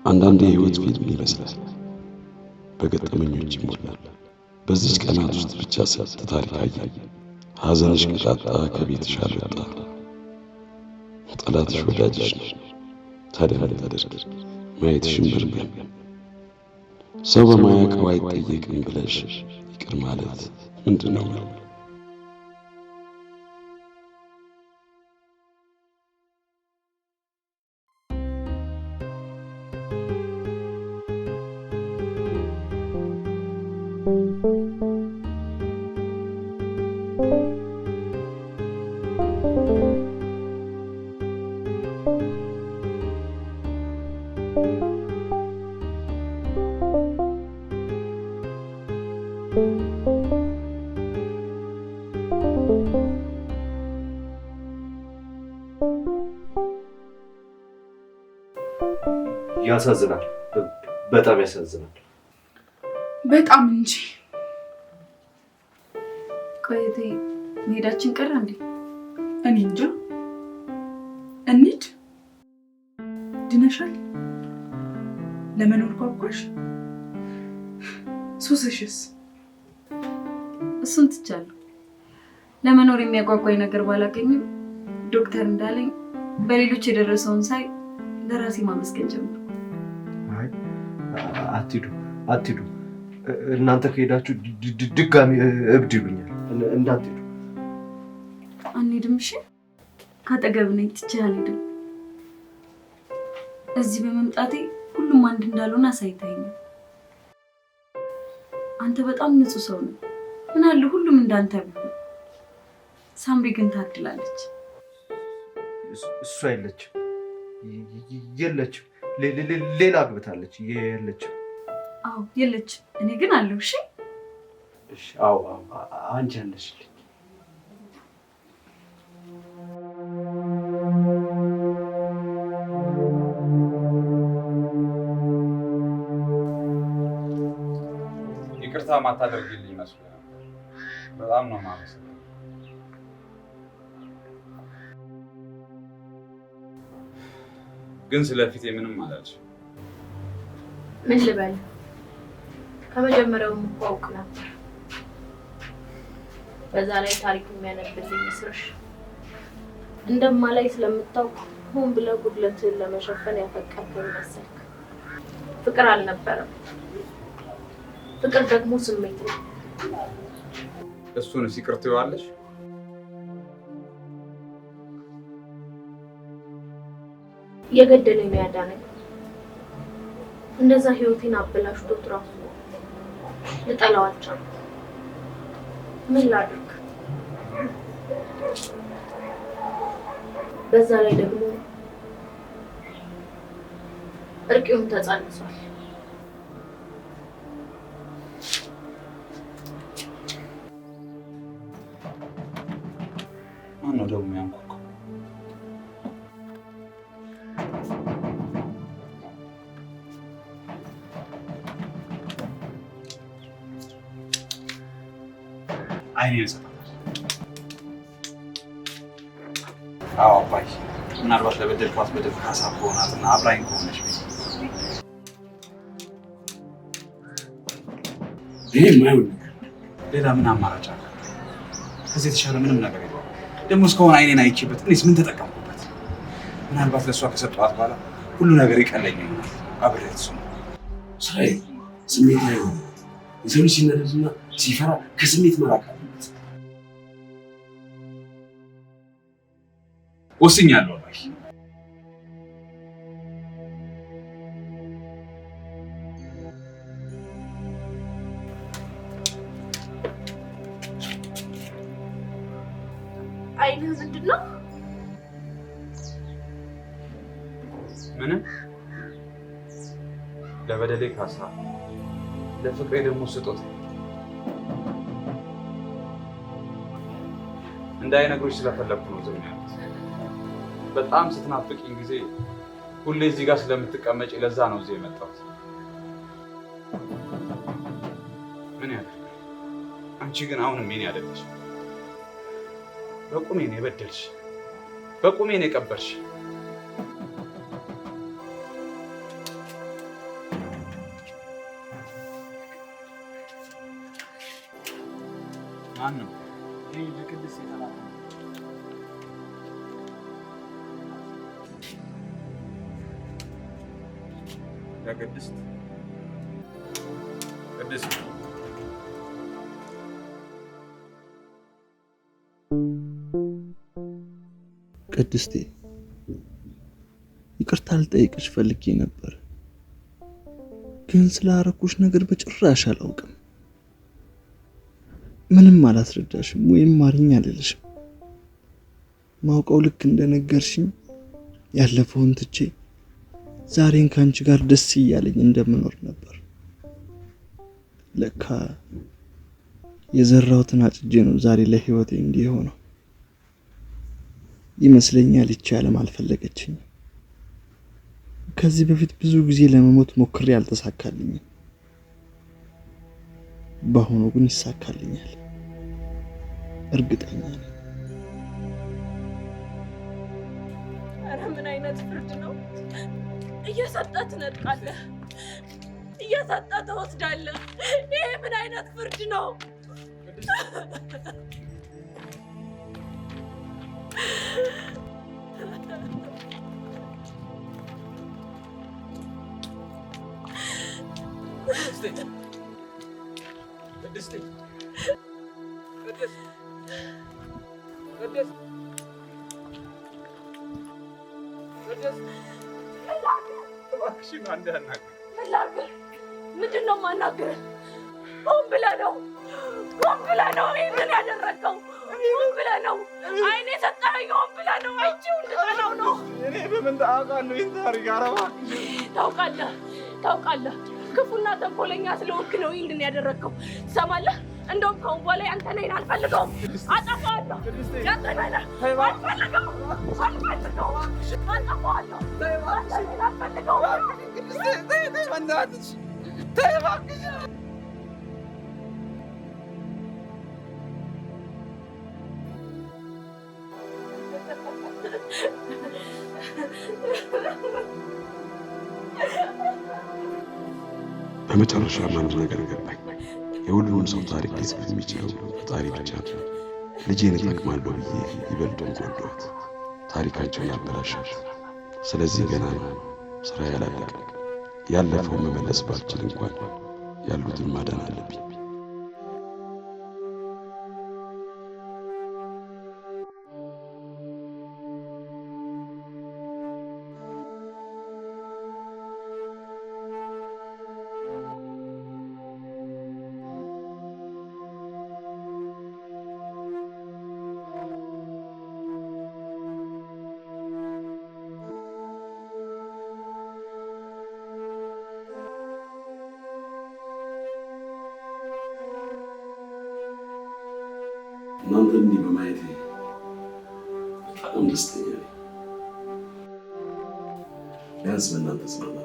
አንዳንዴ የህይወት ፊልም ይመስላል፣ በገጠመኞች ይሞላል። በዚች ቀናት ውስጥ ብቻ ስንት ታሪክ አየን። ሐዘንሽ ቅጣጣ ከቤትሽ አልወጣ፣ ጠላትሽ ወዳጅሽ ነው። ታዲያ ምን ታደርጊ? ማየትሽን መርገም። ሰው በማያውቀው አይጠየቅም ብለሽ ይቅር ማለት ምንድን ነው? ያሳዝናል። በጣም ያሳዝናል። በጣም እንጂ። ቆይቴ መሄዳችን ቀረ እንዴ? እኔ እንጃ። እንሂድ። ድነሻል? ለመኖር ጓጓሽ? ሱስሽስ? እሱን ትቻለሁ። ለመኖር የሚያጓጓኝ ነገር ባላገኝም ዶክተር እንዳለኝ በሌሎች የደረሰውን ሳይ ለራሴ ማመስገን ጀመርኩ። አትሂዱ። እናንተ ከሄዳችሁ ድጋሚ እብድ ይሉኛል። እንዳትሄዱ። አንሄድም? እሺ፣ ካጠገብ ነኝ፣ ትቼህ አልሄድም። እዚህ በመምጣቴ ሁሉም አንድ እንዳልሆነ አሳይተኸኛል። አንተ በጣም ንጹህ ሰው ነው። ምን አለ ሁሉም እንዳንተ ቢሆን። ሳምሪ ግን ታድላለች። እሷ የለችም። ሌላ አግብታለች። የለችም። አዎ የለችም። እኔ ግን አለሁ። እሺ፣ አዎ አንቺ አለሽልኝ። ማታደርግልኝ መስሎኝ ነበር። በጣም ነው የማመሰግነው። ግን ስለፊቴ ምንም አላልሽም። ምን ልበል? ከመጀመሪያውም እኮ አውቅ ነበር። በዛ ላይ ታሪክ የሚያነብልኝ መስረሽ እንደማላይ ስለምታውቅ ሆን ብለህ ጉድለትህን ለመሸፈን ያፈቀርከኝ መሰልክ። ፍቅር አልነበረም። ፍቅር ደግሞ ስሜት ነው። እሱን ይቅር ትይዋለሽ? የገደለኝ ነው ያዳነኝ። እንደዛ ህይወቴን አበላሽቶት ራሱ ልጠላዋቸው። ምን ላድርግ? በዛ ላይ ደግሞ እርቂውን ተጻንሷል። ማነው ደግሞ ያንኳኳው? አይኔን ሰጣታል። አዎ አባይ፣ ምናልባት ለበደልኳት በደል ካሳ ከሆናትና አብራኝ ከሆነች ይሄ የማይሆን ነገር። ሌላ ምን አማራጭ አለ? ከዚህ የተሻለ ምንም ነገር የለውም። ደግሞ እስካሁን አይኔን አይቼበት እኔስ ምን ተጠቀምኩበት? ምናልባት ለእሷ ከሰጠኋት በኋላ ሁሉ ነገር ይቀለኝ ይሆናል። አብሬያት እሱ ነው ስራዬ። ስሜት ላይ ሆነ የሰው ልጅ ሲነደድና ሲፈራ ከስሜት መራቅ አለበት። ወስኛለሁ አባይ። አይንህ ምንድን ነው? ምንም። ለበደሌ ካሳ፣ ለፍቅሬ ደግሞ ስጦታ። እንዳይነግሩሽ ስለፈለኩ ነው ዝም ያሉት። በጣም ስትናፍቂኝ ጊዜ ሁሌ እዚህ ጋር ስለምትቀመጪ ለዛ ነው እዚህ የመጣሁት። ምን ያደርጋል? አንቺ ግን አሁንም የኔ አይደለሽ። በቁሜ ነው የበደልሽ፣ በቁሜ ነው የቀበርሽ። ማን ነው? ይሄ ለቅድስት የተላከ ነው። ለቅድስት ቅድስት ቅድስቴ፣ ይቅርታ ልጠይቅሽ ፈልጌ ነበር፣ ግን ስላረኩሽ ነገር በጭራሽ አላውቅም። ምንም አላስረዳሽም ወይም ማርኝ አልልሽም። ማውቀው ልክ እንደነገርሽኝ ያለፈውን ትቼ ዛሬን ከአንቺ ጋር ደስ እያለኝ እንደምኖር ነበር። ለካ የዘራሁትን አጭጄ ነው ዛሬ ለህይወቴ እንዲህ ሆነው። ይመስለኛል ይቺ ዓለም አልፈለገችኝም። ከዚህ በፊት ብዙ ጊዜ ለመሞት ሞክሬ አልተሳካልኝም። በአሁኑ ግን ይሳካልኛል፣ እርግጠኛ ነኝ። ኧረ ምን አይነት ፍርድ ነው? እየሰጠህ ትነጥቃለህ፣ እየሰጠህ ትወስዳለህ። ይሄ ምን አይነት ፍርድ ነው? ምንድን ነው የማናግርህ? ሆን ብለህ ነው፣ ሆን ብለህ ነው ይህንን ያደረገው። ሆን ብለህ ነው አይኔ የሰጠኸኝ፣ ሆን ብለህ ነው። አይቼው እንድጠላው ነው። እኔ በምን ታውቃለሁ? ይህን ታሪክ ታውቃለህ፣ ታውቃለህ። ክፉና ተንኮለኛ ስለሆንክ ነው ይህንን ያደረገው። ትሰማለህ? እንደውም ከአሁን በኋላ አንተ ነህን አልፈልገውም። አጠፋዋለሁ። ያንተ ነህ አልፈልገውም፣ አልፈልገውም፣ አጠፋዋለሁ። አንተ ነህን አልፈልገውም። በመጨረሻም አንድ ነገር ገባኝ። የሁሉንም ሰው ታሪክ ሊጽፍ የሚችለው ፈጣሪ ብቻ ነው። ልጄን እጠቅማለሁ ብዬ ይበልጡን ጎዳኋት፣ ታሪካቸውን አበላሻት። ስለዚህ ገና ነው ስራ ያላለቀ። ያለፈውን መመለስ ባልችል እንኳን ያሉትን ማዳን አለብኝ። እናንተ እንዲህ በማየቴ በጣም ደስተኛ ነኝ። ቢያንስ በእናንተ ጽናት